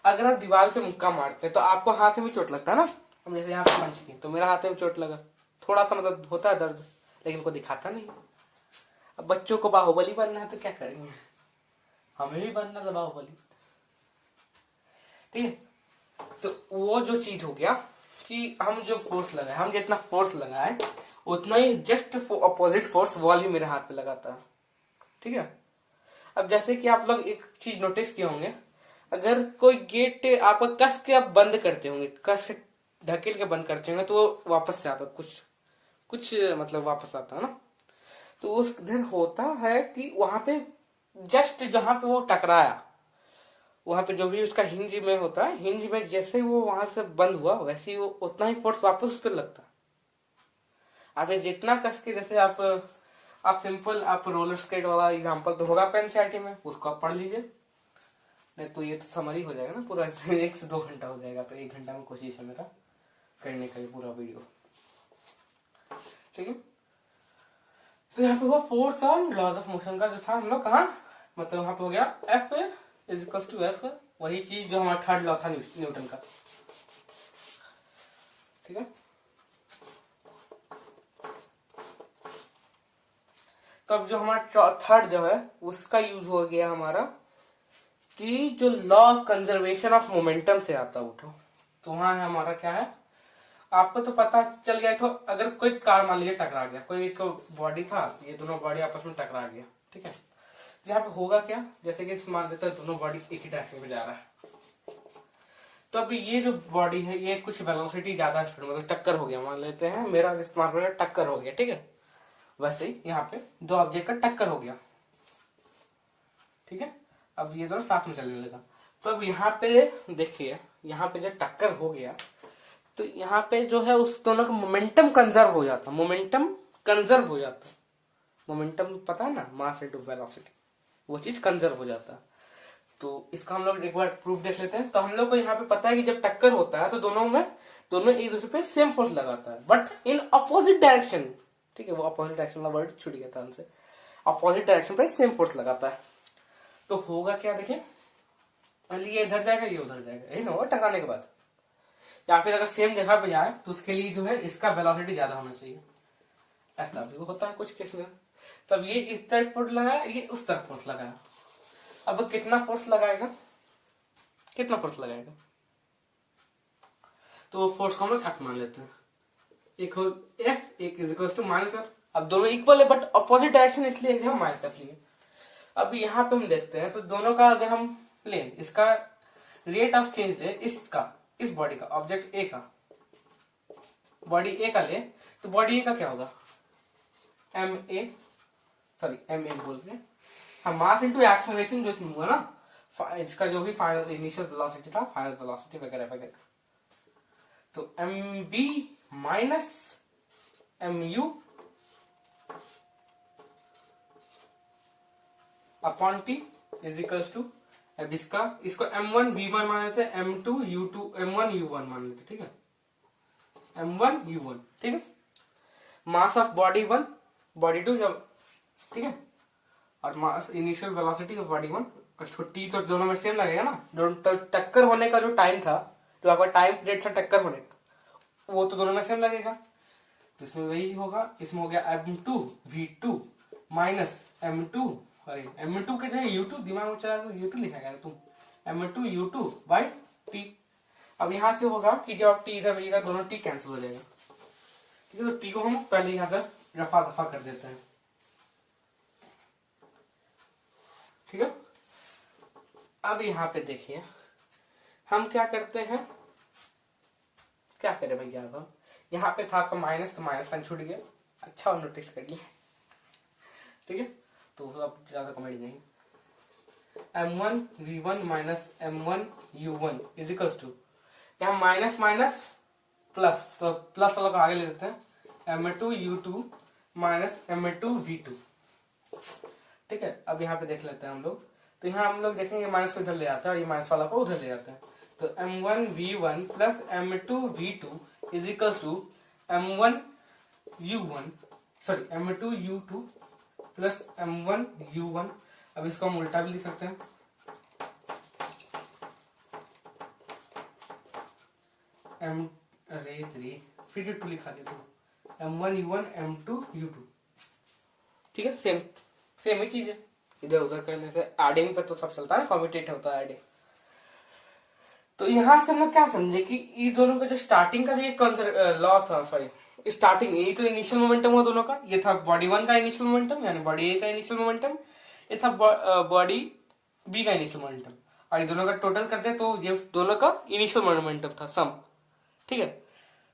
अगर आप दीवार पे मुक्का मारते हैं तो आपको हाथ में चोट लगता है ना, हम जैसे यहाँ पे पंच की तो मेरा हाथ में चोट लगा, थोड़ा सा मतलब होता है दर्द, लेकिन को दिखाता नहीं। अब बच्चों को बाहुबली बनना है तो क्या करेंगे, हमें भी बनना था बाहुबली, ठीक है। तो वो जो चीज हो गया कि हम जो फोर्स लगाए, हम जितना फोर्स लगाए उतना ही जस्ट अपोजिट फोर्स वॉल ही मेरे हाथ पे लगाता है, ठीक है। अब जैसे कि आप लोग एक चीज नोटिस किए होंगे, अगर कोई गेट आप कस के आप बंद करते होंगे, कस के ढकेल के बंद करते होंगे, तो वो वापस से आता, कुछ कुछ मतलब वापस आता है ना। तो उस इधर होता है कि वहां पे जस्ट जहां पे वो टकराया वहां पे जो भी उसका हिंज में होता है, हिंज में जैसे ही वो वहां से बंद हुआ वैसे ही वो उतना ही फोर्स वापस उस पर लगता है। आप जितना कस के, जैसे आप सिंपल आप रोलर स्केट वाला एग्जांपल तो होगा एनसीईआरटी में, उसको आप पढ़ लीजिए, नहीं तो ये तो समरी हो जाएगा ना पूरा 1 से 2 घंटा हो जाएगा। तो 1 घंटा में कोशिश है मेरा करने का ये पूरा वीडियो, ठीक है। तो यहाँ पे हुआ force on laws of motion का जो था हम लोग कहा, मतलब वहां पे हो गया F is equal to F, वही चीज जो हमारा थर्ड लॉ था न्यूटन का, ठीक है। तो अब जो हमारा थर्ड जो है उसका यूज हो गया हमारा कि जो law of conservation of momentum से आता उठो। तो वहां है हमारा क्या है, आपको तो पता चल गया। तो अगर कोई कार मान लीजिए टकरा गया, कोई एक बॉडी था, ये दोनों बॉडी आपस में टकरा गया, ठीक है। यहाँ पे होगा क्या, जैसे कि मान लेते हैं दोनों बॉडी एक ही डायरेक्शन में जा रहा है, तो अभी ये जो बॉडी है ये कुछ वेलोसिटी ज्यादा स्पीड, मतलब टक्कर हो गया, मान लेते हैं मेरा इस्तेमाल टक्कर हो गया, ठीक है। वैसे ही यहाँ पे दो ऑब्जेक्ट का टक्कर हो गया, ठीक है। अब ये दोनों साथ में चलने लगा। तो अब यहाँ पे देखिए, यहाँ पे जब टक्कर हो गया तो यहाँ पे जो है उस दोनों का मोमेंटम कंजर्व हो जाता, मोमेंटम कंजर्व हो जाता। मोमेंटम पता है ना, मास इनटू वेलोसिटी, वो चीज कंजर्व हो जाता। तो इसका हम लोग एक बार प्रूफ देख लेते हैं। तो हम लोग को यहाँ पे पता है कि जब टक्कर होता है तो दोनों एक दूसरे पे सेम फोर्स लगाता है, बट इन अपोजिट डायरेक्शन, ठीक है। वो अपोजिट डायरेक्शन वाला वर्ड छूट गया था हमसे, अपोजिट डायरेक्शन पे सेम फोर्स लगाता है। तो होगा क्या, देखिए ये इधर जाएगा, ये उधर जाएगा, यही ना होगा टकराने के बाद। या फिर अगर सेम जगह पे जाए तो उसके लिए जो है इसका वेलोसिटी ज्यादा होना चाहिए, ऐसा भी होता है कुछ केस में। तब ये इस तरफ फोर्स लगाया, ये उस तरफ फोर्स लगाया। अब कितना फोर्स लगाएगा, कितना फोर्स लगाएगा, तो वो फोर्स को हम लोग एफ मान लेते हैं। एक हो एफ, एक is equal to minus F. अब दोनों इक्वल है बट अपोजिट डायरेक्शन, इसलिए हम माइनस एफ लिए। अब यहाँ पे हम देखते हैं तो दोनों का अगर हम ले, इसका रेट ऑफ चेंज ले, इसका, इस बॉडी का, ऑब्जेक्ट ए का, बॉडी ए का ले, तो बॉडी ए का क्या होगा, M A, sorry M A बोल रहे हैं, मास इनटू एक्सेलरेशन जो इसमें हुआ ना, इसका जो भी फाइनल इनिशियल वेलोसिटी था, फाइनल वेलोसिटी वगैरह वगैरह, तो M B minus M U upon T is equals to, अब इसको m1 v1 मान लेते हैं, m2 u2 m1 u1 मान लेते, ठीक है, m1 u1, ठीक है। मास ऑफ बॉडी 1, बॉडी 2, जब, ठीक है, और मास इनिशियल वेलोसिटी ऑफ बॉडी 1 और टी तो दोनों में सेम लगेगा ना। दोनों तो टक्कर होने का जो टाइम था, जो आपका टाइम पीरियड था टक्कर होने का, वो तो दोनों में सेम लगेगा। तो इसमें वही होगा, इसमें हो गया m2 v2 माइनस m2, अरे m2 के जगह u2 दिमाग में चला तो u2 लिखा गया तुम, m2 u2 बाई t। अब यहां से होगा कि जब t इधर भेजेगा दोनों t कैंसिल हो जाएगा, ठीक है। तो t को हम पहले यहां से रफा दफा कर देते हैं, ठीक है। अब यहाँ पे देखिए हम क्या करते हैं, क्या करें भैया, अब हम यहाँ पे था आपका माइनस, तो माइनस साइन छूट गया, अच्छा नोटिस कर लिया, ठीक है। तो अब ज्यादा कमेंट नहीं, m1 v1 minus m1 u1 is equals to, यहाँ माइनस माइनस प्लस, तो प्लस वाला को आगे ले लेते हैं, m2 u2 minus m2 v2, ठीक है। अब यहाँ पे देख लेते हैं हम लोग, तो यहाँ हम लोग देखेंगे माइनस को इधर ले जाते हैं और ये माइनस वाला को उधर ले जाते हैं। तो m1 v1 plus m2 v2 is equals to m1 u1, sorry m2 u2 plus m1 u1। अब इसको हम उल्टा भी लिख सकते हैं, m, अरे 3 फिर 2 लिखा दे तो m1 u1 m2 u2, ठीक है। सेम ही चीज है, इधर उधर करने से एडिंग पे तो सब चलता है, कॉम्पिटेटिव होता है एडिंग। तो यहां से हम लोग क्या समझे कि ये दोनों का जो स्टार्टिंग का जो लॉ था, सॉरी स्टार्टिंग, ये तो इनिशियल मोमेंटम हुआ दोनों का, ये था बॉडी 1 का इनिशियल मोमेंटम, यानी बॉडी ए का इनिशियल मोमेंटम, ये था बॉडी बी का इनिशियल मोमेंटम, और ये दोनों का टोटल करते तो ये दोनों का इनिशियल मोमेंटम था सम, ठीक है।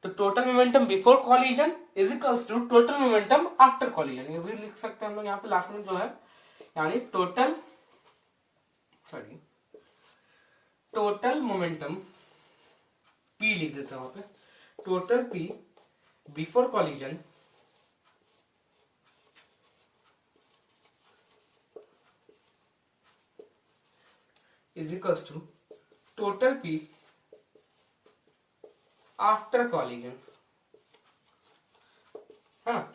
तो total momentum before collision is equals to total momentum after collision, ये भी लिख सकते हैं हम लोग यहाँ पे लास्ट में जो है, यानी total, sorry total momentum P लिख देते हैं वहां पे, total P before collision is equals to total P after collision, है ना।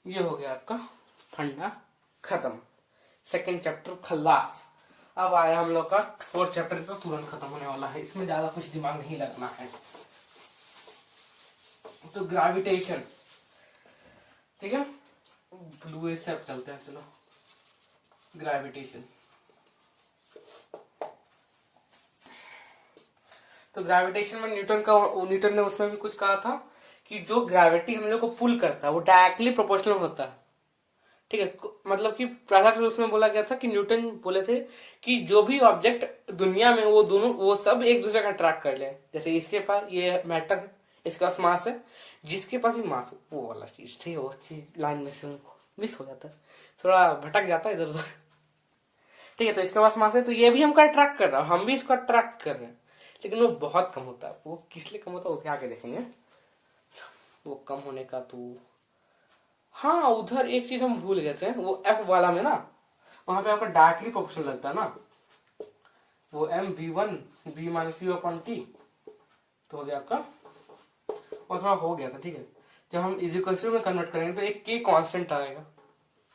ये हो गया आपका फंडा खत्म, सेकंड चैप्टर खल्लास। अब आया हम लोग का फोर्थ चैप्टर, तो तुरंत खत्म होने वाला है, इसमें ज्यादा कुछ दिमाग नहीं लगना है। तो ग्रेविटेशन, ठीक है, ब्लू से अब चलते हैं, चलो ग्रेविटेशन। तो ग्रेविटेशन में न्यूटन ने उसमें भी कुछ कहा था कि जो ग्रेविटी हम लोग को पुल करता है वो डायरेक्टली प्रोपोर्शनल होता है, ठीक है। मतलब कि पहला तो उसमें बोला गया था कि न्यूटन बोले थे कि जो भी ऑब्जेक्ट दुनिया में वो सब एक दूसरे का अट्रैक्ट कर ले। जैसे इसके पास ये मैटर है, इसके पास मास है, जिसके पास ही मास वो वाला चीज, ठीक है, वो चीज लाइन में से मिस हो जाता है, थोड़ा भटक जाता है इधर उधर, ठीक है। तो इसके पास मास है, तो ये भी हमको अट्रैक्ट कर रहा है, हम भी इसको अट्रैक्ट कर रहे हैं, लेकिन वो बहुत कम होता है। वो किस लिए कम होता है वो क्या आगे देखेंगे, वो कम होने का। तो हाँ, उधर एक चीज हम भूल गए थे, वो एफ वाला में ना, वहां पे आपका डायरेक्टली प्रोपोर्शनल लगता है ना, वो M B one B minus you upon T, तो हो गया आपका, और थोड़ा हो गया था, ठीक है। जब हम इज इक्वल टू में कन्वर्ट करेंगे तो एक के कांस्टेंट आएगा,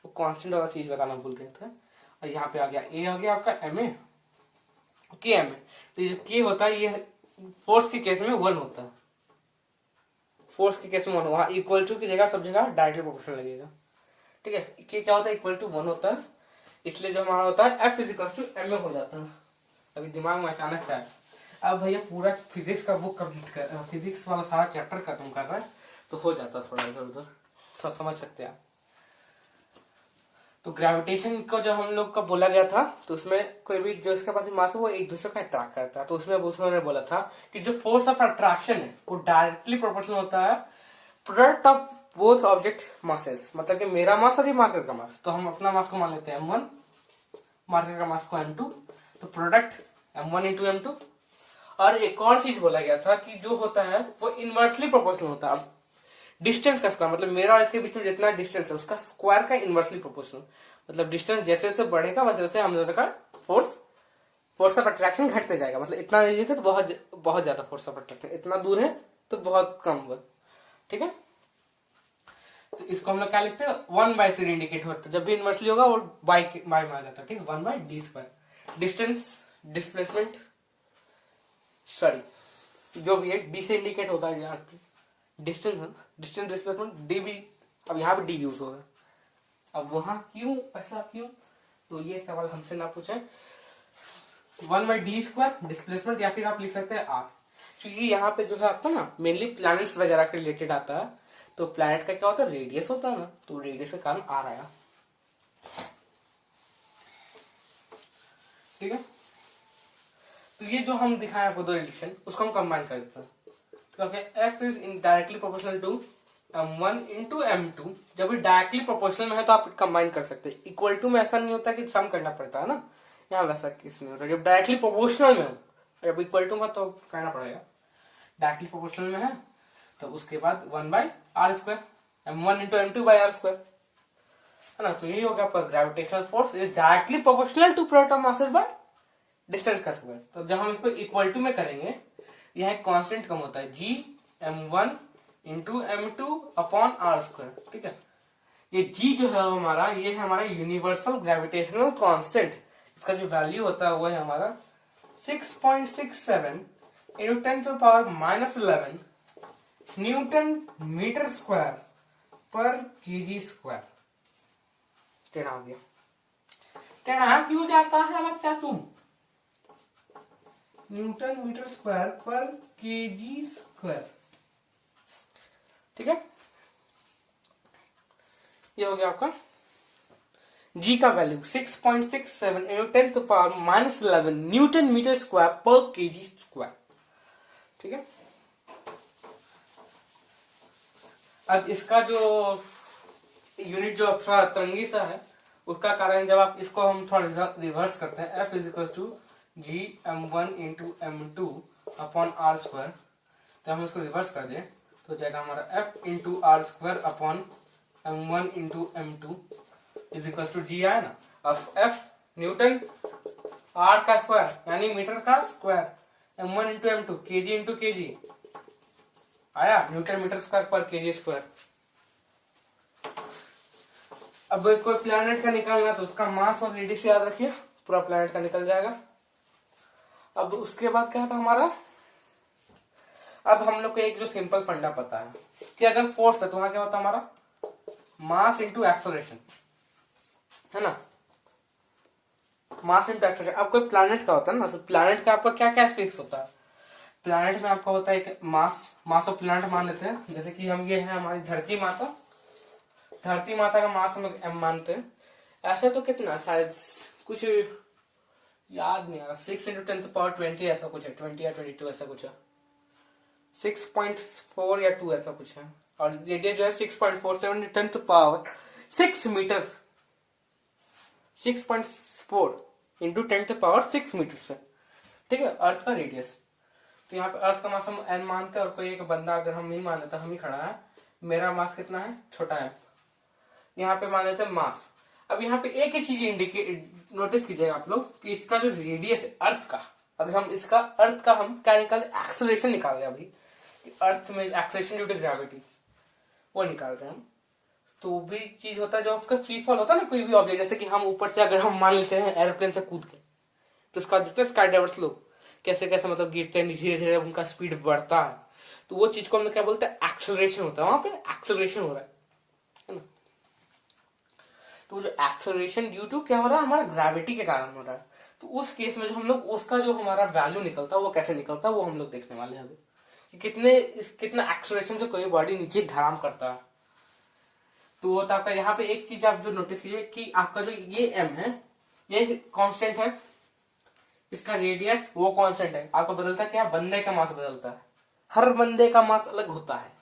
वो कांस्टेंट वाला चीज बताना भूल गए थे। और यहाँ पे आ गया ए, आ गया आपका एम ए के एम ए। तो ये के होता है, ये फोर्स के केस में 1 होता है, फोर्स के केस में 1, वहां इक्वल टू की जगह सब जगह डायरेक्टली प्रोपोर्शनल लगेगा, ठीक है। के क्या होता है, इक्वल टू 1 होता है, इसलिए जो हमारा होता है F is equal to M A हो जाता है। अभी दिमाग में अचानक से आया। अब भैया पूरा फिजिक्स का बुक कंप्लीट कर, फिजिक्स वाला सारा चैप्टर खत्म कर रहा है, तो हो जाता थोड़ा इधर उधर, थोड़ा समझ सकते हैं आप। तो ग्रेविटेशन को जब हम लोग का बोला गया था, तो उसमें कोई भी जो इसके पास मास है वो एक दूसरे का अट्रैक्ट करता है। तो उसमें उन्होंने बोला था कि जो फोर्स ऑफ अट्रैक्शन है वो डायरेक्टली प्रोपोर्शनल होता है product of both object masses, मतलब कि मेरा मास और ये मार्कर का मास। तो हम अपना मास को मान लेते हैं m1, मार्कर का मास को m2, तो प्रोडक्ट m1 इंटू m2। और एक और चीज बोला गया था कि जो होता है वो इनवर्सली प्रोपोर्शनल होता है। डिस्टेंस का स्क्वायर, मतलब मेरा और इसके बीच में जितना डिस्टेंस है उसका स्क्वायर का इनवर्सली प्रोपोर्शनल, मतलब डिस्टेंस जैसे जैसे बढ़ेगा वैसे वैसे हम दोनों का फोर्स ऑफ अट्रैक्शन घटते जाएगा। मतलब इतना नजदीक है तो बहुत ज्यादा फोर्स ऑफ अट्रैक्शन, इतना दूर है तो बहुत कम हुआ, ठीक है। तो इसको हम लोग क्या लिखते हैं, 1 से इंडिकेट होता है, जब भी इनवर्सली होगा वो बाय में आ जाता है, ठीक है, 1/d²। डिस्टेंस, डिस्प्लेसमेंट, सॉरी जो भी है डी से इंडिकेट होता है, यहाँ डिस्टेंस डिस्प्लेसमेंट डी भी, अब यहाँ भी डी यूज होगा। अब वहां क्यों, ऐसा क्यों, तो ये सवाल हमसे ना पूछे। 1/d² डिस्प्लेसमेंट, या फिर आप लिख सकते हैं r, क्योंकि यहाँ पे जो है आपका ना मेनली प्लैनेट्स वगैरह के रिलेटेड आता है। तो प्लैनेट का क्या होता है, रेडियस होता है ना, तो रेडियस के कारण r आया, ठीक है। तो ये जो हम दिखाए आपको दो रिलेशन, उसको हम कंबाइन कर देते हैं। तो f is directly proportional to m1 into m2। जब ये डायरेक्टली प्रोपोर्शनल में है तो आप कंबाइन कर सकते हैं। इक्वल टू में ऐसा नहीं होता कि सम करना पड़ता है ना, यहाँ वैसा किस नहीं होता। जब डायरेक्टली प्रोपोर्शनल में हो, जब इक्वल टू में तो करना पड़ेगा। डायरेक्टली प्रोपोर्शनल में है तो उसके बाद 1/r², m1 इंटू m2/r², है ना। तो यही होगा आपका gravitational force is directly proportional to product of masses by distance का स्क्वायर। तो जब हम इसको इक्वल टू में करेंगे, यह एक कांस्टेंट कम होता है, g m1 into m2 upon r², ठीक है। ये g जो है हमारा, ये है हमारा यूनिवर्सल ग्रेविटेशनल कांस्टेंट। इसका जो वैल्यू होता है वो है हमारा 6.67 इंटू 10⁻⁻11 न्यूटन मीटर स्क्वायर पर केजी स्क्वायर। टेढ़ा हो गया, टेढ़ा क्यों जाता है बच्चा तुम, न्यूटन मीटर स्क्वायर पर केजी स्क्वायर, ठीक है। ये हो गया आपका g का value 6.67 into 10⁻⁻11 newton metre square पर केजी स्क्वायर, ठीक है। अब इसका जो यूनिट जो थोड़ा तंगी सा है उसका कारण जब आप इसको हम थोड़ा रिवर्स करते हैं, F is equal to G m1 into m2 upon R square, तो हम इसको रिवर्स कर दें तो जाएगा हमारा F into r square upon m1 into m2 is equal to g आया ना। अब F न्यूटन आर का स्क्वायर यानी मीटर का square, m1 into m2 kg into kg आया, न्यूटन मीटर स्क्वायर पर kg स्क्वायर। अब कोई प्लैनेट का निकालना तो उसका मास और रेडियस याद रखिए, पूरा प्लैनेट का निकल जाएगा। अब उसके बाद क्या था हमारा, अब हम लोग को एक जो सिंपल फंडा पता है कि अगर फोर्स है तो वहां क्या होता है हमारा मास इंटू एक्सेलरेशन, है ना, मास इंटू एक्सेलरेशन। अब कोई प्लैनेट का होता है ना, तो प्लैनेट का आपका क्या क्या फिक्स होता है, प्लैनेट में आपका होता है एक मास ऑफ प्लैनेट मान लेते हैं, जैसे कि हम ये है हमारी धरती माता, धरती माता का मास हम लोग m मानते हैं। ऐसे तो कितना शायद कुछ याद नहीं आ रहा, 6 इंटू 10⁻20 ऐसा कुछ है, 20 या 22 ऐसा कुछ है, 6.4 या 2 ऐसा कुछ है, और रेडियस जो है 6.47 10⁻6 मीटर, 6.4 इंटू 10⁻6 मीटर से, ठीक है, अर्थ का रेडियस। तो यहाँ पे अर्थ का मास हम n मानते हैं, और कोई एक बंदा अगर हम नहीं मान लेता, हम ही खड़ा है, मेरा मास कितना है छोटा है, यहाँ पे मान लेते हैं मास। अब यहाँ पे एक ही चीज इंडिकेट नोटिस कीजिएगा आप लोग कि इसका जो रेडियस है अर्थ का, अगर हम इसका अर्थ का हम क्या निकाल एक्सेलरेशन निकाल रहे हैं अभी, अर्थ में एक्सेलरेशन ड्यू टू ग्रेविटी वो निकाल रहे हैं हम, तो भी चीज होता है जो उसका फ्री फॉल होता है ना, कोई भी ऑब्जेक्ट, जैसे कि हम ऊपर से अगर हम मान लेते हैं एरोप्लेन से कूद के, तो उसका जितने स्काई डाइवर्स लोग कैसे कैसे मतलब गिरते हैं, धीरे धीरे उनका स्पीड बढ़ता है, तो वो चीज को हम क्या बोलते हैं एक्सेलरेशन होता है, वहां पे एक्सेलरेशन हो रहा है ना। तो जो एक्सेलरेशन ड्यू टू क्या हो रहा है हमारा ग्रेविटी के कारण हो रहा है, तो उस केस में जो हम लोग उसका जो हमारा वैल्यू निकलता है वो कैसे निकलता है वो हम लोग देखने वाले हैं अभी, कि कितना एक्सेलरेशन से कोई बॉडी नीचे धराम करता है। तो वो तो आपका यहाँ पे एक चीज आप जो नोटिस कीजिए कि आपका जो ये m है ये कांस्टेंट है, इसका रेडियस वो कांस्टेंट है, आपको बदलता क्या, बंदे का मास बदलता है, हर बंदे का मास अलग होता है,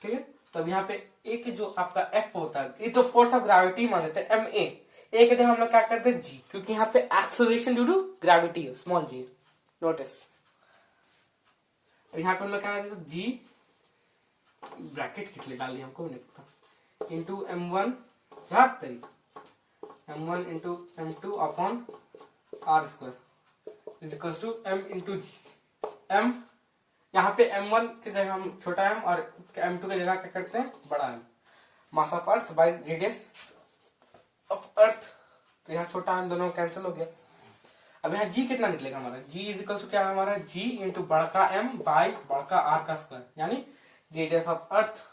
ठीक है। तो अब यहाँ पे एक जो आपका F होता है, ये तो फोर्स ऑफ ग्रेविटी मान लेते हैं ma, एक जगह हम लोग क्या करते हैं g, क्योंकि यहाँ पे एक्सेलरेशन ड्यू टू ग्रेविटी है, स्मॉल g नोटिस। यहाँ पे हम लोग क्या करते हैं g ब्रैकेट किस लिए डाल दिया हमको नहीं पता, into m1 m1 into m2 upon R square is equal to m into G. m यहाँ पे m1 की जगह हम छोटा m और m2 की जगह क्या करते हैं बड़ा m, mass of earth by radius of earth, तो यहाँ छोटा m दोनों कैंसिल हो गया। अब यहाँ g कितना निकलेगा हमारा, g इज इक्वल टू क्या है हमारा g इंटू बड़का m बाय बड़का r का स्क्वायर, यानी radius of earth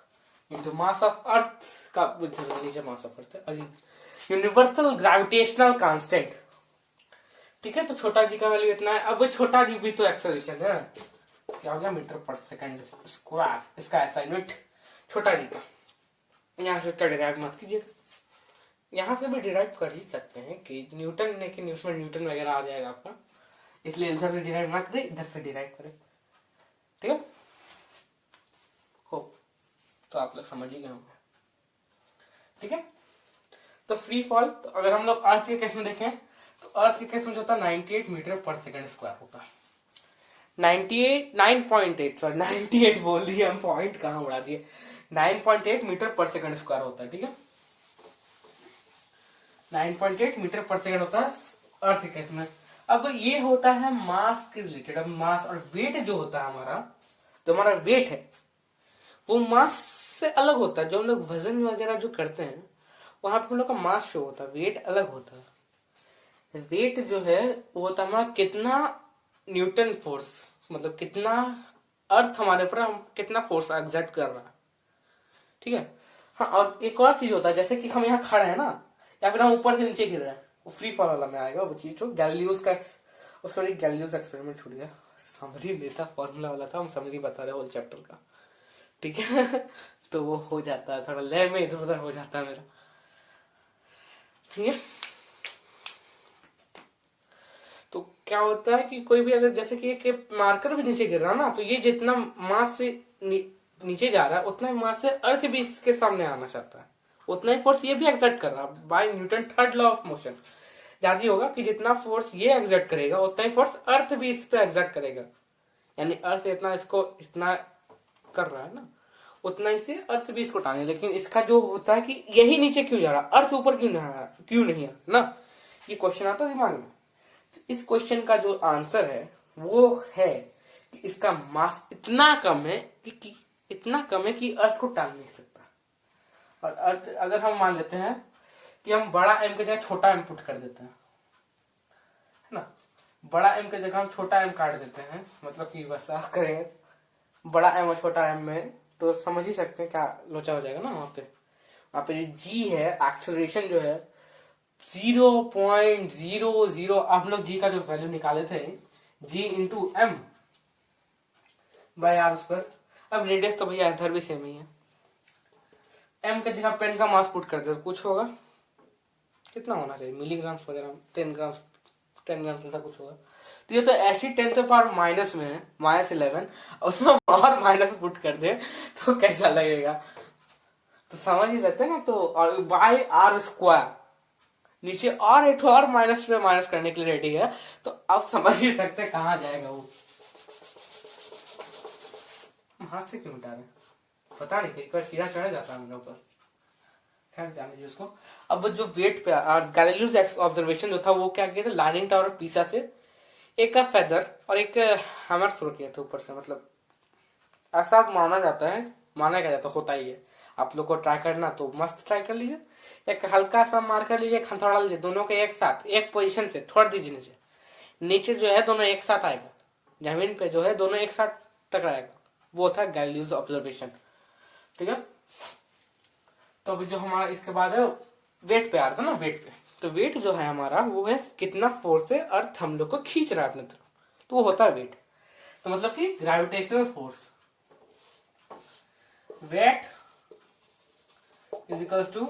into mass of earth का नीचे mass of earth, universal gravitational constant, ठीक है। तो छोटा जी का वैल्यू इतना है। अब छोटा जी भी तो एक्सेलरेशन है, क्या हो गया मीटर पर सेकंड स्क्वायर, इसका असाइनमेंट छोटा जी का, यहाँ से इसका डिराइव मत कीजिए, यहाँ से भी डिराइव कर ही सकते हैं कि न्यूटन ने, कि उसमें न्यूटन वगैरह आ जाएगा आपका, इसलिए इधर से डिराइव ना करें, इधर से डिराइव करें, ठीक है। हो तो आप लोग समझ ही गए होंगे, ठीक है। तो फ्री फॉल, तो अगर हम लोग अर्थ के केस में देखें तो अर्थ के केस में जो होता है 98 मीटर पर सेकंड स्क्वायर होता है, 98 बोल दिए हम, पॉइंट कहां उड़ा दिए, 9.8 मीटर पर सेकंड स्क्वायर होता है, ठीक है, 9.8 मीटर पर सेकंड होता है अर्थ के केस में। अब ये होता है मास के रिलेटेड। अब मास और वेट जो होता है हमारा, जो हमारा वेट है वो मास से अलग होता है, जो हम लोग वजन वगैरह जो करते हैं वहां पे हम लोग का मास शो होता है, वेट अलग होता है। वेट जो है वो होता है हमारा कितना न्यूटन फोर्स, मतलब कितना अर्थ हमारे ऊपर कितना फोर्स एग्जर्ट कर रहा है, ठीक है। हाँ, और एक और चीज होता है, जैसे कि हम यहाँ खड़े हैं ना, या फिर हम ऊपर से नीचे गिर रहे हैं, वो फ्री फॉल वाला में आएगा वो चीज, जो गैलीलियोस का उसका गैलीलियोस एक्सपेरिमेंट छूट गया, समरी देता फॉर्मूला वाला था, हम समरी बता रहे होल चैप्टर का, ठीक है। तो वो हो जाता है थोड़ा लय में इधर उधर हो जाता है मेरा, ठीक है। तो क्या होता है कि कोई भी अगर जैसे कि एक मार्कर भी नीचे गिर रहा ना, तो ये जितना मास से नीचे जा रहा है उतना ही मास से अर्थ भी इसके सामने आना चाहता है, उतना ही फोर्स ये भी एक्सर्ट कर रहा है by Newton third law of motion. याद ही होगा कि जितना फोर्स ये एक्सर्ट करेगा उतना ही फोर्स अर्थ भी इस पे एक्सर्ट करेगा, यानी अर्थ इतना इसको इतना कर रहा है ना, उतना ही से अर्थ भी इसको टाने। लेकिन इसका जो होता है कि यही नीचे क्यों जा रहा, अर्थ ऊपर क्यों नहीं आ रहा, क्यों नहीं है ना, ये क्वेश्चन आता दिमाग में। इस क्वेश्चन का जो आंसर है वो है कि इसका मास इतना कम है कि इतना कम है कि अर्थ को टाल नहीं सकता। और अर्थ अगर हम मान लेते हैं कि हम बड़ा एम के जगह छोटा एम पुट कर देते हैं, है ना, बड़ा एम के जगह हम छोटा एम काट देते हैं, मतलब कि वैसा करेंगे बड़ा एम और छोटा एम में, तो समझ ही सकते हैं क्या लोचा हो जाएगा ना। वहां पे जो जी है, एक्सेलरेशन जो है 0.00, आप लोग जी का जो वैल्यू निकाले थे g into m by r square. अब रेडियस तो भैया इधर भी सेम ही है, एम के जगह पेन का मास पुट कर दे तो कुछ होगा, कितना होना चाहिए मिलीग्राम्स वगैरह, 10 ग्राम ऐसा कुछ होगा। तो ये तो ऐसी 10⁻⁻ में है -11, उसमें और माइनस पुट कर दे तो कैसा लगेगा, तो समझ ही सकते हैं ना। तो और बाय आर स्क्वायर नीचे और एक और माइनस पे माइनस करने के लिए रेडी है, तो आप समझ ही सकते हैं कहां जाएगा वो। हाथ से क्यों मिटा रहे पता नहीं, कई बार सीधा चढ़ जाता है मेरे ऊपर, खैर जाने दीजिए उसको। अब जो वेट पे गैलीलियोस ऑब्जर्वेशन जो था वो क्या किया था, लाइनिंग टावर ऑफ पीसा से एक का फेदर और एक हैमर थ्रो किया था ऊपर से, मतलब ऐसा माना जाता है, माना क्या जाता होता ही है। आप लोग को ट्राई करना तो मस्त ट्राई कर लीजिए, एक हल्का सा मार कर लीजिए, हथौड़ा लीजिए, दोनों के एक साथ एक पोजीशन पे छोड़ दीजिए नीचे, नीचे जो है दोनों एक साथ आएगा, जमीन पे जो है दोनों एक साथ टकराएगा, वो था गैलीलियोस ऑब्जर्वेशन। ठीक है, तो अभी जो हमारा इसके बाद है वेट पे आ रहा था ना, वेट पे, तो वेट जो है हमारा वो है कितना फोर्स से अर्थ हम लोग को खींच रहा है अपने तरफ, तो वो होता है वेट। तो मतलब कि gravitational force, weight is equals to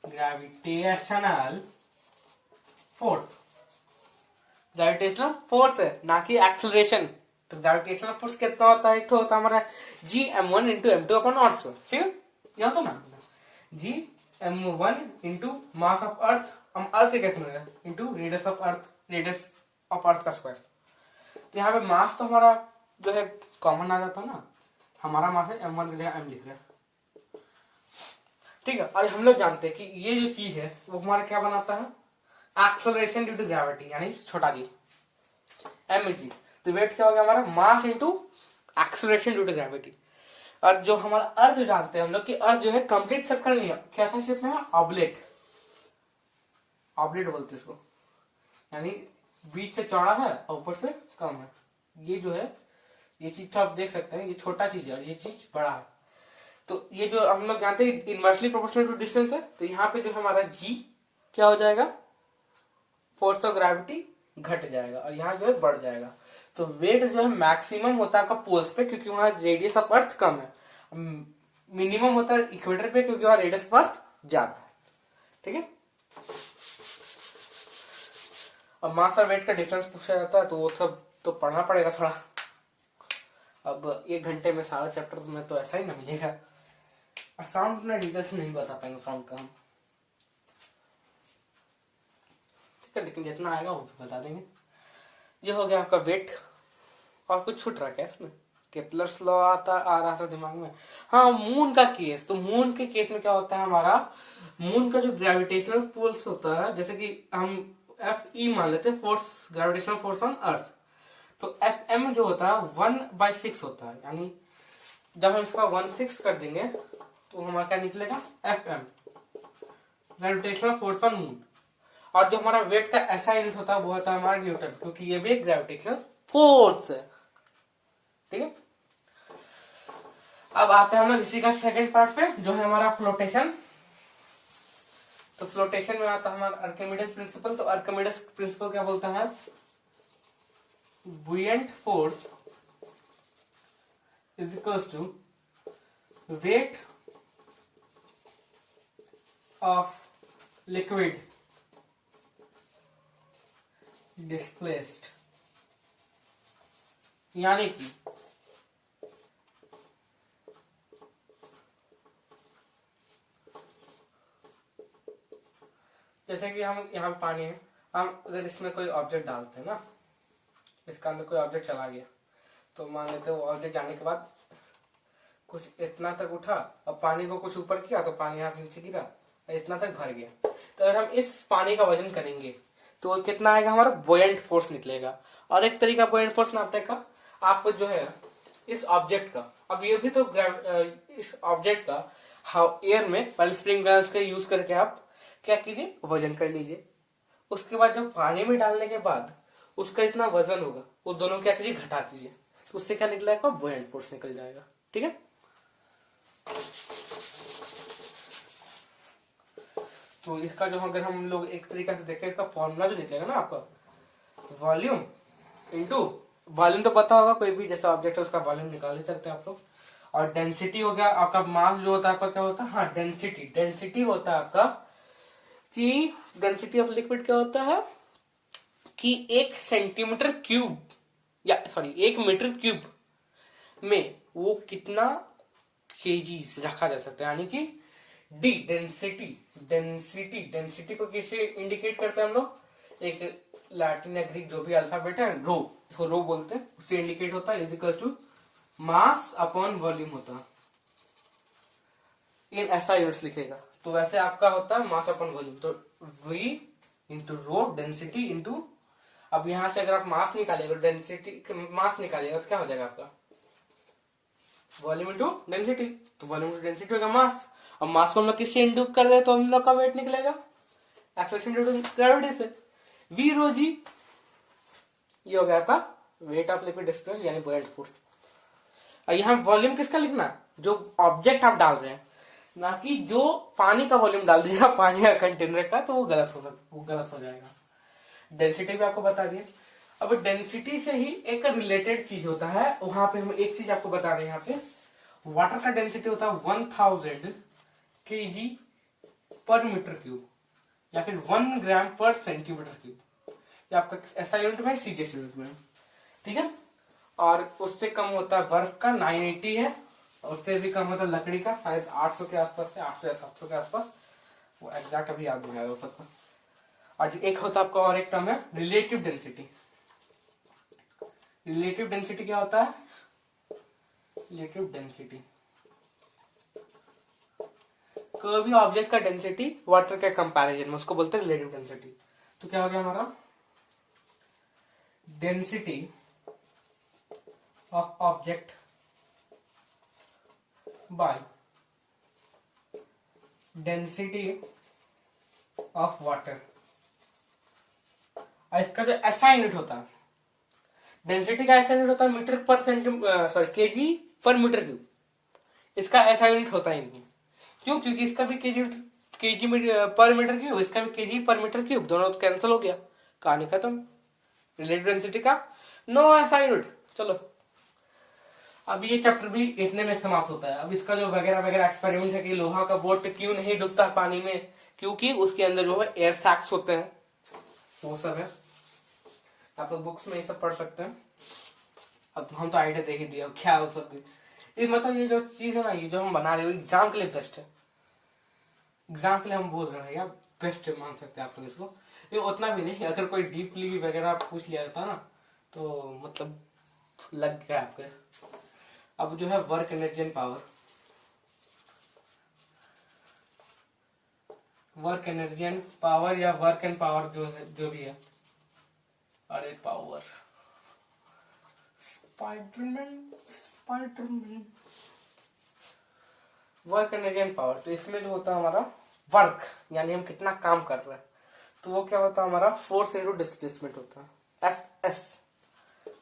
gravitational force. Gravitational force है ना कि एक्सेलरेशन। तो ग्रेविटेशनल फोर्स कितना होता है, एक तो होता है हमारा G m1 into M two upon R square, ठीक है, यह तो ना जी m1 into mass of earth, हम अर्थ से कैसे मिलेगा, into radius of earth, radius of earth का स्क्वायर। तो यहाँ पे मास तो हमारा जो है कॉमन आ जाता है ना, हमारा मास है m1 की जगह m लिख रहे हैं, ठीक है। और हम लोग जानते हैं कि ये जो चीज है वो हमारा क्या बनाता है, एक्सेलरेशन ड्यू टू ग्रेविटी, यानी छोटा जी एम जी। तो वेट क्या हो गया हमारा, mass into acceleration due to gravity. और जो हमारा अर्थ जानते हैं हम लोग कि अर्थ जो है कंप्लीट सर्कल नहीं है, कैसा शेप में है, ऑब्लेट, ऑब्लेट बोलते हैं इसको, यानी बीच से चौड़ा है और ऊपर से कम है। ये जो है ये चीज तो आप देख सकते हैं, ये छोटा चीज है और ये चीज बड़ा है। तो ये जो हम लोग जानते हैं इनवर्सली प्रोपोर्शनल टू डिस्टेंस है, तो यहाँ पे जो हमारा जी क्या हो जाएगा, फोर्स ऑफ ग्रेविटी घट जाएगा और यहाँ जो है बढ़ जाएगा। तो वेट जो है मैक्सिमम होता है आपका पोल्स पे, क्योंकि वहां रेडियस ऑफ अर्थ कम है, मिनिमम होता है इक्वेटर पे, क्योंकि वहां रेडियस ऑफ अर्थ ज्यादा है, ठीक है। अब मास और वेट का डिफरेंस पूछा जाता है तो वो सब तो पढ़ना पड़ेगा थोड़ा। अब 1 घंटे में सारा चैप्टर में तो ऐसा ही ना मिलेगा, और साउंड में डिटेल्स नहीं बता पाएंगे साउंड का हम, ठीक है, लेकिन जितना आएगा वो बता देंगे। ये हो गया आपका वेट। और कुछ छूट रहा क्या इसमें, केपलर्स लॉ आता आ रहा था दिमाग में। हाँ, मून का केस, तो मून के केस में क्या होता है हमारा, मून का जो ग्रेविटेशनल फोर्स होता है, जैसे कि हम एफ ई मान लेते हैं, force gravitational force on earth, तो एफ एम जो होता है 1/6 होता है, यानी जब हम इसका 1/6 कर देंगे तो हमारा क्या निकलेगा, F M gravitational force on moon. और जो हमारा वेट का ऐसा यूनिट होता है वो होता है हमारा न्यूटन, क्योंकि ये भी एक ग्रेविटेशनल फोर्स है, ठीक है। अब आते हैं हम लोग इसी का सेकंड पार्ट पे, जो है हमारा फ्लोटेशन। तो फ्लोटेशन में आता है हमारा आर्किमिडीज प्रिंसिपल। तो आर्किमिडीज प्रिंसिपल क्या बोलता है, buoyant force is equals to weight of liquid displaced, यानी कि जैसे कि हम यहाँ पे पानी है, हम अगर इसमें कोई ऑब्जेक्ट डालते हैं ना, इसका अंदर कोई ऑब्जेक्ट चला गया, तो मान लेते हैं वो ऑब्जेक्ट जाने के बाद कुछ इतना तक उठा और पानी को कुछ ऊपर किया तो पानी यहाँ से नीचे गिरा, इतना तक भर गया। तो अगर हम इस पानी का वजन करेंगे तो वो कितना आएगा, हमारा बुयंट फोर्स निकलेगा। और एक तरीका बुयंट फोर्स नापने का, आपको जो है इस ऑब्जेक्ट का, अब ये भी तो इस ऑब्जेक्ट का एयर में पहले स्प्रिंग बैलेंस का यूज करके आप क्या कीजिए, वजन कर लीजिए। उसके बाद जब पानी में डालने के बाद उसका इतना वजन होगा, उस दोनों क्या कीजिए, घटा दीजिए, तो उससे क्या निकलेगा, बुयंट फोर्स निकल जाएगा। ठीक है, तो इसका जो अगर हम लोग एक तरीका से देखें, इसका फॉर्मूला जो निकलेगा ना आपका, वॉल्यूम इंटू, वॉल्यूम तो पता होगा, कोई भी जैसा ऑब्जेक्ट है उसका वॉल्यूम निकाल ही सकते हैं आप लोग। और डेंसिटी हो गया आपका, मास जो होता है आपका क्या होता है, हाँ डेंसिटी, डेंसिटी होता है आपका कि डेंसिटी ऑफ लिक्विड क्या होता है कि 1 सेंटीमीटर क्यूब या सॉरी 1 मीटर क्यूब में वो कितना केजी रखा जा सकता है, यानी कि डी डेंसिटी। डेंसिटी को कैसे इंडिकेट करते हैं हम लोग, एक लैटिन या ग्रीक जो भी अल्फाबेट है, रो, इसको रो बोलते हैं, उससे इंडिकेट होता है, is equal to mass upon volume होता है। इन ऐसा यूनिट्स लिखेगा, तो वैसे आपका होता है मास अपॉन वॉल्यूम, तो V into rho density into, अब यहां से अगर आप मास निकालेगा, डेंसिटी मास निकालेगा तो क्या हो जाएगा आपका, वॉल्यूम इंटू डेंसिटी, तो वॉल्यूम इंटू डेंसिटी होगा मास। अब मास को हम लोग किससे इंटू कर रहे हैं तो हम लोग का वेट निकलेगा एक्सेलरेशन ड्यू टू ग्रेविटी से, वी रो जी। ये हो गया आपका वेट ऑफ लिक्विड डिस्प्लेस्ड यानी बुयंट फोर्स। और यहाँ वॉल्यूम किसका लिखना है, जो ऑब्जेक्ट आप डाल रहे हैं, ना कि जो पानी का वॉल्यूम डाल दिया पानी का कंटेनर का, तो वो गलत हो जाएगा। डेंसिटी भी आपको बता दिए। अब डेंसिटी से ही एक रिलेटेड चीज होता है, वहां पे हम एक चीज आपको बता रहे हैं, यहाँ पे वाटर का डेंसिटी होता है 1000 kg पर मीटर क्यूब या फिर 1 ग्राम पर सेंटीमीटर क्यूब, या आपका ऐसा यूनिट में, सीजीएस यूनिट में। ठीक है, और उससे कम होता है बर्फ का 980 है, और उससे भी कम होता है लकड़ी का शायद 800 के आसपास से, 800 या 700 के आसपास, वो एग्जैक्ट अभी याद नहीं आ रहा सबका। और एक होता है आपका और एक टर्म है रिलेटिव डेंसिटी। रिलेटिव डेंसिटी क्या होता है, रिलेटिव डेंसिटी कोई भी ऑब्जेक्ट का डेंसिटी वाटर के कंपैरिजन में, उसको बोलते हैं रिलेटिव डेंसिटी। तो क्या हो गया हमारा, density of object by density of water. और इसका जो ऐसा यूनिट होता है, डेंसिटी का ऐसा यूनिट होता है मीटर पर केजी पर मीटर क्यूब, इसका ऐसा यूनिट होता ही नहीं। क्यों, क्योंकि इसका भी केजी पर मीटर क्यूब, इसका भी केजी पर मीटर क्यूब, दोनों तो कैंसिल हो गया, कहानी खत्म। रिलेटिव डेंसिटी का नो ऐसा यूनिट। चलो अब ये चैप्टर भी इतने में समाप्त होता है। अब इसका जो वगैरह वगैरह एक्सपेरिमेंट है कि लोहा का बोट क्यों नहीं डूबता पानी में, क्योंकि उसके अंदर जो है एयर सैक्स होते हैं, वो सब है, आप लोग बुक्स में ये सब पढ़ सकते हैं। अब हम तो आइडिया दे ही दिया क्या हो सब, ये मतलब ये जो चीज है ना, ये जो हम बना रहे हो एग्जाम के लिए बेस्ट है, एग्जाम के लिए हम बोल रहे हैं यार, बेस्ट मान सकते हैं आप लोग इसको। ये उतना भी नहीं, अगर कोई डीपली वगैरह पूछ लिया जाता ना तो मतलब लग गया आपके। अब जो है work energy and power, work energy and power या वर्क एंड पावर जो है, जो भी है, अरे power, Spiderman work energy and power. तो इसमें जो होता है हमारा वर्क, यानी हम कितना काम कर रहे हैं, तो वो क्या होता है हमारा फोर्स इंटू डिस्प्लेसमेंट होता है, F S,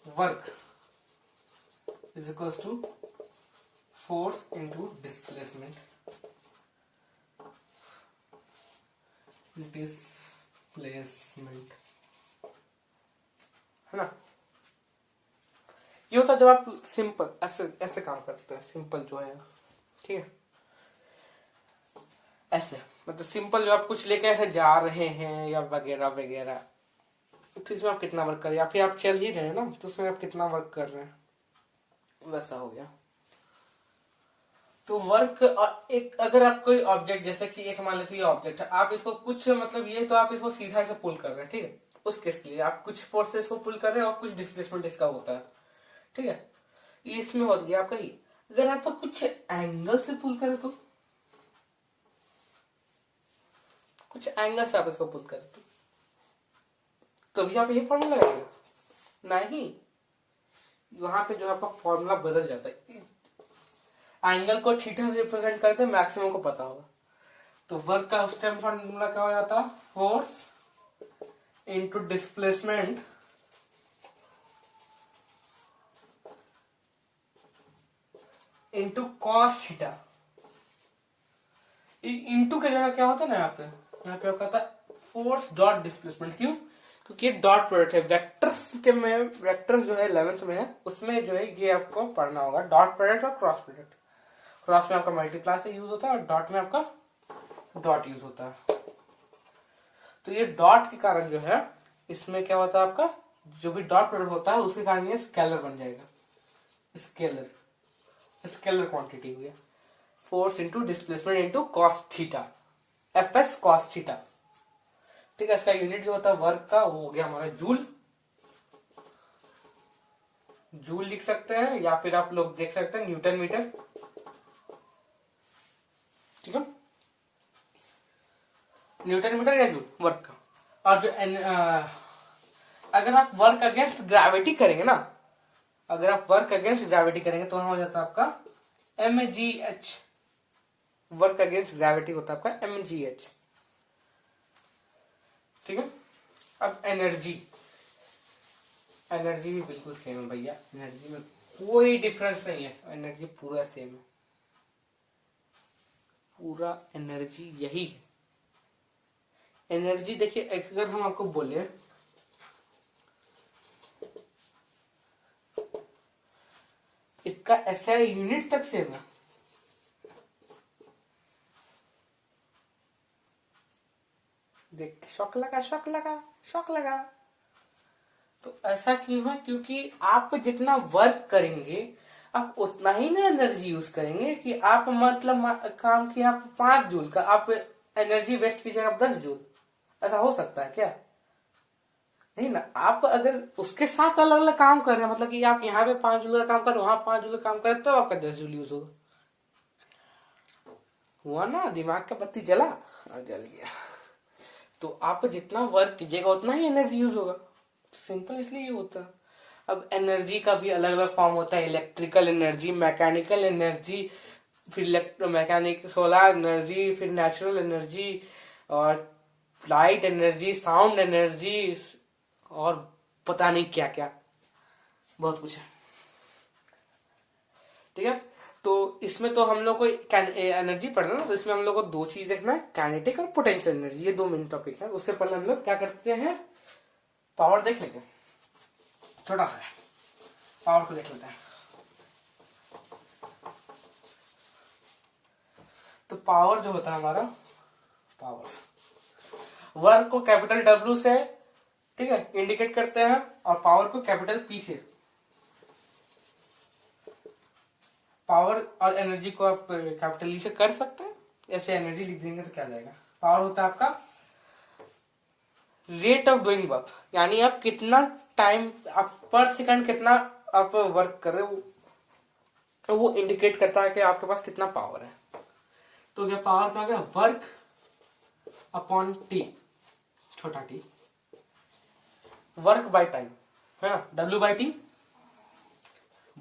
work is equals to force into displacement, है ना। ये होता है जब आप सिंपल ऐसे ऐसे काम करते हैं, सिंपल जो है, ठीक है, ऐसे मतलब सिंपल जो आप कुछ लेके ऐसे जा रहे हैं या वगैरह वगैरह, तो इसमें आप कितना वर्क कर रहे हैं, या फिर आप चल ही रहे हैं ना, तो उसमें आप कितना वर्क कर रहे हैं, वैसा हो गया। तो वर्क, एक अगर आप कोई ऑब्जेक्ट, जैसे कि एक मान लेते हैं ऑब्जेक्ट है, आप इसको कुछ मतलब ये तो आप इसको सीधा से पुल कर रहे हैं, ठीक है, उस केस के लिए आप कुछ फोर्स से इसको पुल कर रहे हैं और कुछ डिस्प्लेसमेंट इसका होता है, ठीक है। ये इसमें हो गया आपका ये। अगर आप कुछ एंगल से पुल करें कुछ एंगल से आप इसको पुल करें तो भी आप ये फॉर्मूला लगाएगा नहीं, वहां पे जो आपका फॉर्मूला बदल जाता है। एंगल को थीटा से रिप्रेजेंट करते हैं, मैक्सिमम को पता होगा। तो वर्क का उस टाइम फॉर्मूला क्या हो जाता है, force into displacement into cos theta. Into के जगह क्या होता है ना, यहाँ पे होता है फोर्स डॉट डिस्प्लेसमेंट। क्यों? क्योंकि ये डॉट प्रोडक्ट है। वेक्टर्स के में, वेक्टर्स जो है 11th में है, उसमें जो है ये आपको पढ़ना होगा, डॉट प्रोडक्ट और क्रॉस प्रोडक्ट। क्रॉस में आपका मल्टीप्लाई से यूज होता है और डॉट में आपका डॉट यूज होता है। तो ये डॉट के कारण जो है इसमें क्या होता है, आपका जो भी डॉट प्रोडक्ट होता है उसके कारण ये स्केलर बन जाएगा। स्केलर क्वांटिटी हुई, force into displacement into cos theta, FS cos theta, ठीक है। इसका यूनिट जो होता है वर्क का वो हो गया हमारा जूल। जूल लिख सकते हैं या फिर आप लोग देख सकते हैं न्यूटन मीटर, ठीक है, न्यूटन मीटर या जूल वर्क का। और जो अगर आप वर्क अगेंस्ट ग्रेविटी करेंगे ना, अगर आप वर्क अगेंस्ट ग्रेविटी करेंगे तो वहां हो जाता है आपका mgh। वर्क अगेंस्ट ग्रेविटी होता है आपका mgh, ठीक है। अब एनर्जी भी बिल्कुल सेम है भैया, एनर्जी में कोई डिफरेंस नहीं है, एनर्जी पूरा सेम है, पूरा एनर्जी यही है। एनर्जी देखिए, अगर हम आपको बोले इसका ऐसा यूनिट तक सेम है, देख शौक लगा। तो ऐसा क्यों है? क्योंकि आप जितना वर्क करेंगे आप उतना ही ना एनर्जी यूज करेंगे। कि आप मतलब काम किया आप 5 जूल का, आप एनर्जी वेस्ट कीजिएगा आप 10 जूल, ऐसा हो सकता है क्या? नहीं ना। आप अगर उसके साथ अलग अलग काम कर रहे हैं, मतलब कि आप यहाँ पे 5 जूल का काम कर रहे हो, वहां 5 जूल का काम कर रहे हो, तो आपका 10 जूल यूज होगा। हुआ ना, दिमाग का बत्ती जला और जल गया। तो आप जितना वर्क कीजिएगा उतना ही एनर्जी यूज होगा, सिंपल इसलिए ये होता है। अब एनर्जी का भी अलग अलग फॉर्म होता है, इलेक्ट्रिकल एनर्जी, मैकेनिकल एनर्जी, फिर मैकेनिक सोलर एनर्जी, फिर नेचुरल एनर्जी, और लाइट एनर्जी, साउंड एनर्जी, और पता नहीं क्या क्या, बहुत कुछ है, ठीक है। तो इसमें तो हम लोग को एनर्जी पढ़ना ना, तो इसमें हम लोग को 2 चीज देखना है, काइनेटिक और पोटेंशियल एनर्जी, ये 2 मेन टॉपिक है। उससे पहले हम लोग क्या करते हैं, पावर देख लेंगे, छोटा सा पावर को देख लेते हैं। तो पावर जो होता है हमारा, पावर वर्क को कैपिटल W से, ठीक है, इंडिकेट करते हैं, और पावर को कैपिटल P से। पावर और एनर्जी को आप कैपिटल E से कर सकते हैं, ऐसे एनर्जी लिख देंगे तो क्या जाएगा। पावर होता है आपका रेट ऑफ डूइंग वर्क, यानी आप कितना टाइम, आप पर सेकंड कितना आप वर्क कर रहे हो, तो वो इंडिकेट करता है कि आपके पास कितना पावर है। तो क्या पावर क्या गया, वर्क अपॉन टी, छोटा टी, वर्क बाय टाइम है ना, W by T,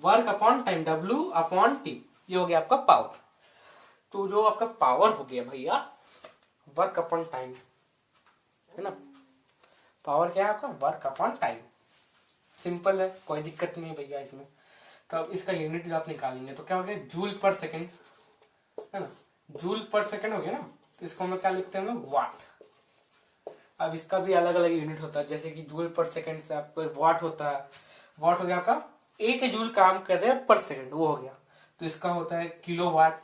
work upon time, W upon T, ये हो गया आपका पावर। तो जो आपका पावर हो गया भैया वर्क अपॉन टाइम, है ना, पावर क्या है आपका, वर्क अपॉन टाइम, सिंपल है, कोई दिक्कत नहीं है भैया इसमें। तो अब इसका यूनिट जो आप निकालेंगे तो क्या हो गया, जूल पर सेकेंड, है ना, जूल पर सेकेंड हो गया ना। तो इसको हम क्या लिखते हैं, हम लोग वाट। अब इसका भी अलग अलग यूनिट होता है, जैसे कि जूल पर सेकेंड से आपको वाट होता है, वाट हो गया आपका 1 जूल काम कर रहे हैं पर सेकेंड, वो हो गया। तो इसका होता है किलो वाट,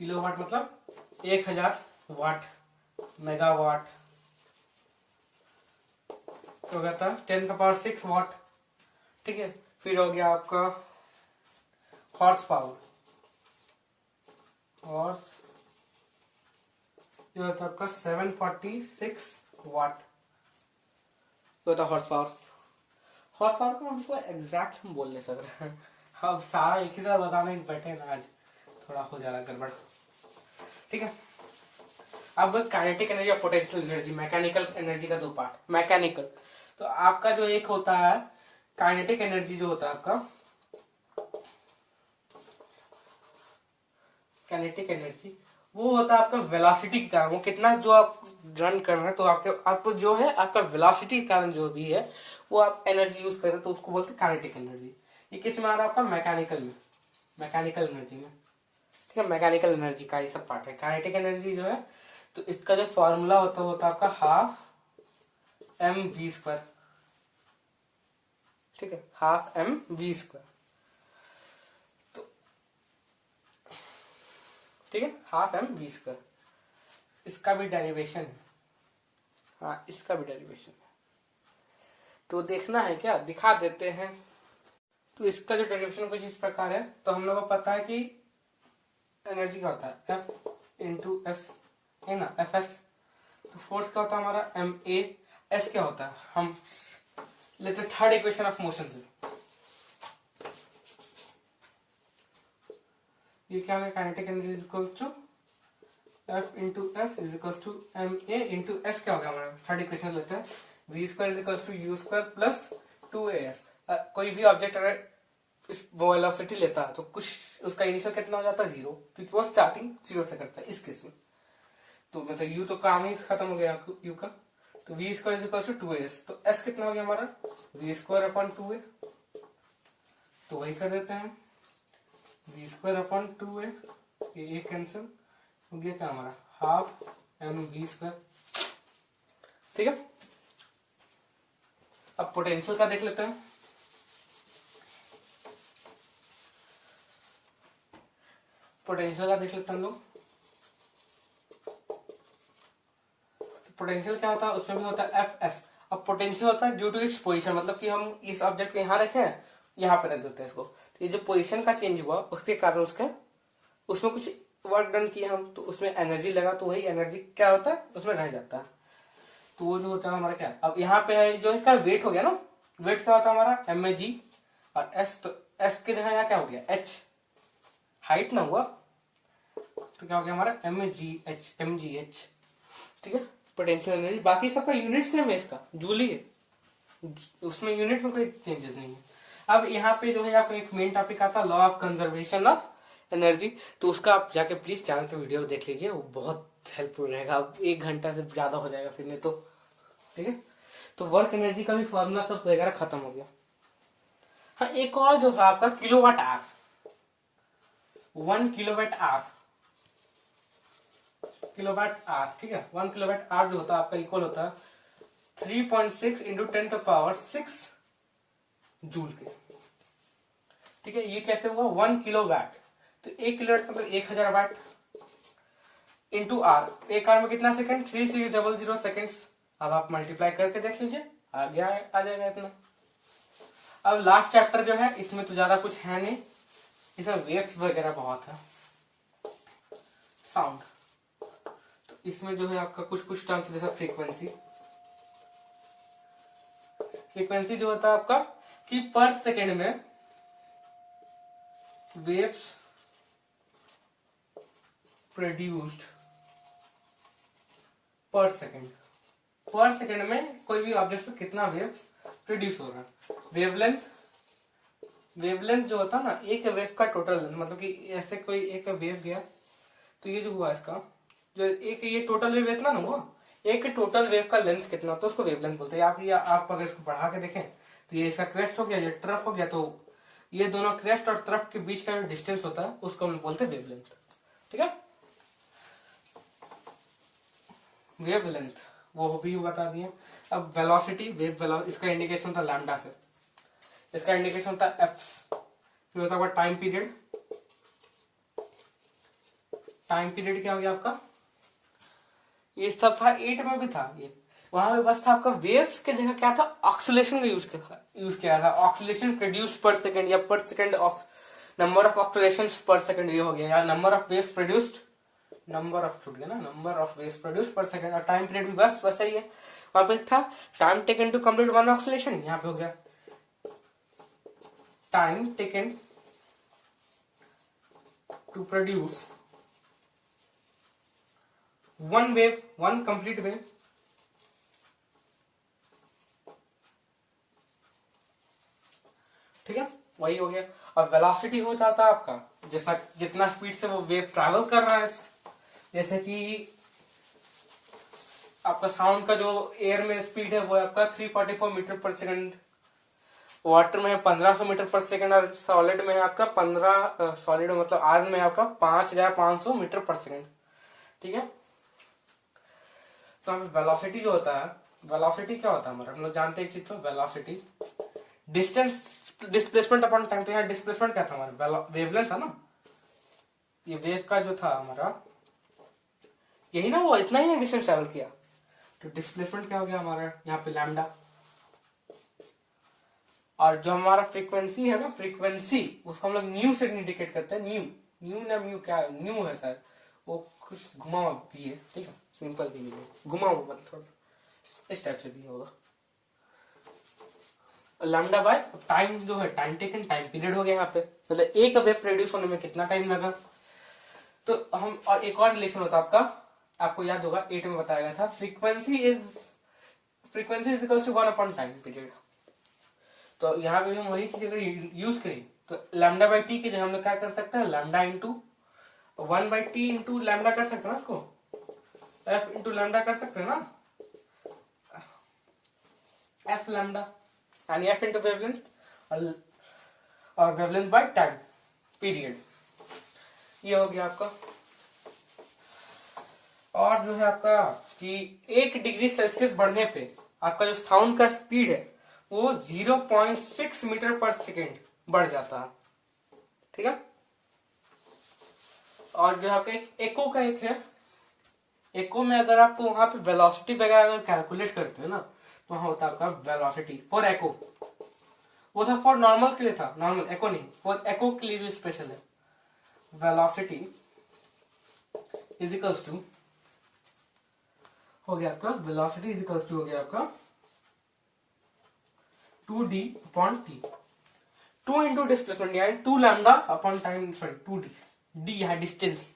किलो वाट मतलब 1000 वाट, मेगावाट हो गया था 10⁶ वाट, ठीक है। फिर हो गया आपका हॉर्स पावर, हॉर्स ये होता है आपका 746 वाट, ये होता है हॉर्स पावर। हॉर्स पावर को हमको एग्जैक्ट हम बोल नहीं सक रहे हैं, अब सारा एक ही साथ बताने बैठे ना, आज थोड़ा हो जा रहा है गड़बड़। ठीक है, अब काइनेटिक एनर्जी और पोटेंशियल एनर्जी, मैकेनिकल एनर्जी का दो पार्ट। मैकेनिकल तो आपका जो एक होता है काइनेटिक एनर्जी, जो होता है आपका काइनेटिक एनर्जी, वो होता है आपका वेलोसिटी के कारण, वो कितना जो आप रन कर रहे हैं, तो आपको जो है आपका वेलोसिटी के कारण जो भी है वो आप एनर्जी यूज कर रहे हैं, तो उसको बोलते हैं काइनेटिक एनर्जी। ये किस में आ रहा है आपका मैकेनिकल में, मैकेनिकल एनर्जी में। ठीक है, मैकेनिकल एनर्जी का ये सब पार्ट है। काइनेटिक एनर्जी जो है, तो इसका जो फॉर्मूला होता है आपका हाफ mv²। ठीक है, हाफ mv²। तो ठीक है, हाफ mv², इसका भी डेरिवेशन है। हाँ, इसका भी डेरिवेशन है, तो देखना है क्या, दिखा देते हैं। तो इसका जो डेरिवेशन कुछ इस प्रकार है। तो हम लोग को पता है कि एनर्जी क्या होता है F इंटू एस, है ना, एफ एस। तो फोर्स क्या होता है हमारा एम ए। एस क्या होता है, हम लेते थर्ड इक्वेशन ऑफ मोशन से, ये क्या है, kinetic energy is equal to F into S is equal to M A into S. क्या होगा हमारा, थर्ड इक्वेशन लेते हैं, V square is equal to U square plus 2as। कोई भी ऑब्जेक्ट अगर इस वेलोसिटी लेता है तो कुछ उसका इनिशियल कितना हो जाता है, 0, क्योंकि वो स्टार्टिंग 0 से करता है इस केस में। तो मतलब यू तो काम ही खत्म हो गया यू का, तो V square is equal to 2as। तो एस कितना हो गया हमारा, वी स्क्वायर अपॉन 2a। तो वही कर देते हैं, वी स्क्वायर अपॉन 2a, ये कैंसिल हो गया, क्या हमारा हाफ mv²। ठीक है, अब पोटेंशियल का देख लेते हैं। पोटेंशियल का देख लेते हैं हम लोग। पोटेंशियल क्या होता है, उसमें भी होता है एफ एस। अब पोटेंशियल होता है ड्यू टू इट्स पोजीशन, मतलब कि हम इस ऑब्जेक्ट को यहाँ रखे हैं, यहाँ पे रख देते हैं इसको, तो ये जो पोजीशन का चेंज हुआ उसके कारण उसमें कुछ वर्क डन किया हम, तो उसमें एनर्जी लगा, तो वही एनर्जी क्या होता है उसमें रह जाता है। तो वो जो होता है हमारा क्या, अब यहाँ पे जो इसका वेट हो गया ना, वेट क्या होता है हमारा एम ए जी, और एस, तो एस की जगह यहाँ क्या हो गया एच, हाइट ना हुआ, तो क्या हो गया हमारा mgh। ठीक है, पोटेंशियल एनर्जी। बाकी सबका यूनिट सेम है, इसका जूल ही है, उसमें यूनिट में कोई चेंजेस नहीं है। अब यहाँ पे जो है आपको एक मेन टॉपिक आता है law of conservation of energy, तो उसका आप जाके प्लीज चैनल पे वीडियो देख लीजिए, वो बहुत हेल्पफुल रहेगा। अब 1 घंटा से ज्यादा हो जाएगा फिर नहीं तो। ठीक है, तो वर्क एनर्जी का भी फॉर्मूला सब वगैरह खत्म हो गया। हाँ, एक और जो है आपका kilowatt hour, 1 kilowatt hour, kilowatt hour. ठीक है, 1 किलोवाट आवर जो होता है आपका इक्वल होता है 3.6 इंटू 10⁶ जूल के। ठीक है, ये कैसे हुआ, 1 किलोवाट, तो 1 किलोवाट मतलब 1000 वाट इंटू आर, एक आर में कितना सेकंड, 3600 सेकंड्स। अब आप मल्टीप्लाई करके देख लीजिए, आ जाएगा इतना। अब लास्ट चैप्टर जो है, इसमें तो ज्यादा कुछ है नहीं, इसमें वेव्स वगैरह बहुत है, साउंड। तो इसमें जो है आपका कुछ टर्म्स जैसा फ्रीक्वेंसी जो होता है आपका कि पर सेकेंड में वेव्स प्रोड्यूस्ड पर सेकेंड में कोई भी ऑब्जेक्ट से कितना वेव्स प्रोड्यूस हो रहा है। वेवलेंथ जो होता है ना, एक वेव का टोटल लेंथ, मतलब कि ऐसे कोई एक वेव गया, तो ये जो हुआ इसका जो एक ये टोटल वेव इतना ना हुआ, एक टोटल वेव का लेंथ कितना, तो उसको वेवलेंथ बोलते हैं। आप अगर इसको बढ़ा के देखें तो ये इसका क्रेस्ट हो गया, ये ट्रफ हो गया, तो ये दोनों क्रेस्ट और ट्रफ के बीच का जो डिस्टेंस होता है उसको हम बोलते हैं वेवलेंथ। ठीक है, वेवलेंथ वो भी बता दिए। अब वेलोसिटी, इसका इंडिकेशन था लैम्डा से, इसका इंडिकेशन था एफ, फिर होता हुआ टाइम पीरियड। टाइम पीरियड क्या हो गया आपका, ये सब था 8 में भी था, ये वहां पे बस था आपका वेव्स के जगह क्या था, ऑक्सीलेशन का यूज किया था। ऑक्सीलेशन प्रोड्यूस पर सेकंड या पर सेकंड नंबर ऑफ ऑक्टोलेशन पर सेकंड ये हो गया, या number of waves produced, number of छूट गया ना, number of waves produced per second, और टाइम पीरियड भी बस वैसा ही है। वहां पे था time taken to complete one oscillation, यहाँ पे हो गया time taken to produce one wave, one complete wave. ठीक है, वही हो गया। और वेलोसिटी हो जाता है आपका जैसा जितना स्पीड से वो वेव ट्रैवल कर रहा है, जैसे कि आपका साउंड का जो एयर में स्पीड है वो आपका 344 मीटर पर सेकंड, वाटर में 1500 मीटर पर सेकंड, और सॉलिड में है आपका 15 सॉलिड मतलब आग में आपका 5500 मीटर पर सेकंड। ठीक है, तो हमें वेलोसिटी जो होता है, वेलोसिटी क्या होता है हमारा, हम लोग जानते हैं एक चीज, तो velocity distance displacement upon time. तो यहाँ डिस्प्लेसमेंट क्या था हमारा, वेवलेंथ था ना, ये वेव का जो था हमारा यही ना, वो इतना ही ना डिस्टेंस ट्रेवल किया, तो डिस्प्लेसमेंट क्या हो गया हमारा यहाँ पे लैम्डा। और जो हमारा फ्रीक्वेंसी है ना, फ्रीक्वेंसी उसको हम लोग न्यू से इंडिकेट करते हैं, न्यू, न्यू ना म्यू, क्या न्यू है शायद, वो कुछ घुमा हुआ भी है। ठीक है, सिंपल भी है, घुमा हुआ मतलब थोड़ा इस टाइप से भी होगा। लैम्डा बाय टाइम जो है, टाइम टेकन, टाइम पीरियड हो गया यहाँ पे, मतलब एक वेव प्रोड्यूस होने में कितना टाइम लगा। तो हम, और एक और रिलेशन होता है आपका, आपको याद होगा 8 में बताया गया था, frequency is equal to 1 upon time period. तो यहाँ पे हम वही चीज अगर यूज करें तो लैम्डा बाई टी की जगह हम लोग क्या कर सकते हैं, lambda into 1/t into lambda कर सकते हैं ना, उसको एफ इंटू लैम्डा कर सकते हैं ना, एफ लैम्डा यानी एफ इंटू वेवलेंथ और वेवलेंथ बाय टाइम पीरियड, ये हो गया आपका। और जो है आपका कि 1 डिग्री सेल्सियस बढ़ने पे आपका जो साउंड का स्पीड है वो 0.6 मीटर पर सेकेंड बढ़ जाता है। ठीक है, और जो आपका एको का एक है, एको में अगर आप वहां पे वेलोसिटी वगैरह अगर कैलकुलेट करते हो ना, तो वहां होता है आपका वेलोसिटी फॉर एको, वो था फॉर नॉर्मल के लिए था, नॉर्मल एको नहीं, फॉर एको के लिए भी स्पेशल है। वेलोसिटी इज इक्वल्स टू हो गया आपका, वेलोसिटी इज इक्वल्स टू हो गया आपका 2d upon T, 2 into displacement यानी 2 lambda upon time, sorry 2d, D यहाँ डिस्टेंस,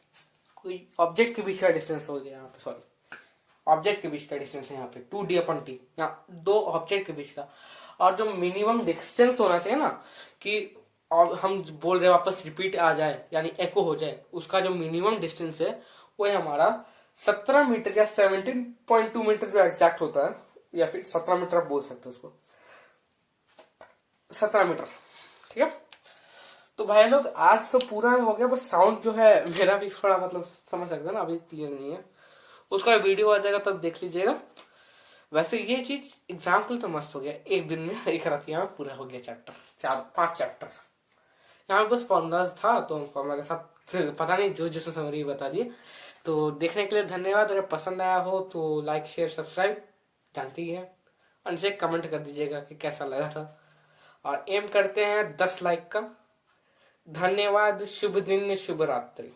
कोई ऑब्जेक्ट के बीच का डिस्टेंस हो गया यहाँ पे, सॉरी ऑब्जेक्ट के बीच का डिस्टेंस है यहाँ पे 2d अपॉन टी, यहाँ दो ऑब्जेक्ट के बीच का। और जो मिनिमम डिस्टेंस होना चाहिए ना, कि और हम बोल रहे वापस रिपीट आ जाए यानी एको हो जाए, उसका जो मिनिमम डिस्टेंस है वो है हमारा 17 मीटर या 17.2 मीटर जो एग्जैक्ट होता है, या फिर 17 मीटर आप बोल सकते हो उसको, 17 मीटर। ठीक है, तो भाई लोग आज तो पूरा हो गया, बस साउंड जो है मेरा भी थोड़ा मतलब समझ सकते हैं ना, अभी क्लियर नहीं है, उसका वीडियो आ जाएगा तब देख लीजिएगा। वैसे ये चीज एग्जाम के लिए तो मस्त हो गया, एक दिन में एक रतिया में पूरा हो गया चैप्टर, 4-5 चैप्टर। यहाँ बस फॉर्मुलाज था तो फॉर्मुला के साथ पता नहीं जो जिसने समरी बता दिए। तो देखने के लिए धन्यवाद, अगर पसंद आया हो तो लाइक शेयर सब्सक्राइब जानती है, और नीचे कमेंट कर दीजिएगा कि कैसा लगा था, और एम करते हैं 10 लाइक का। धन्यवाद, शुभ दिन, शुभ रात्रि।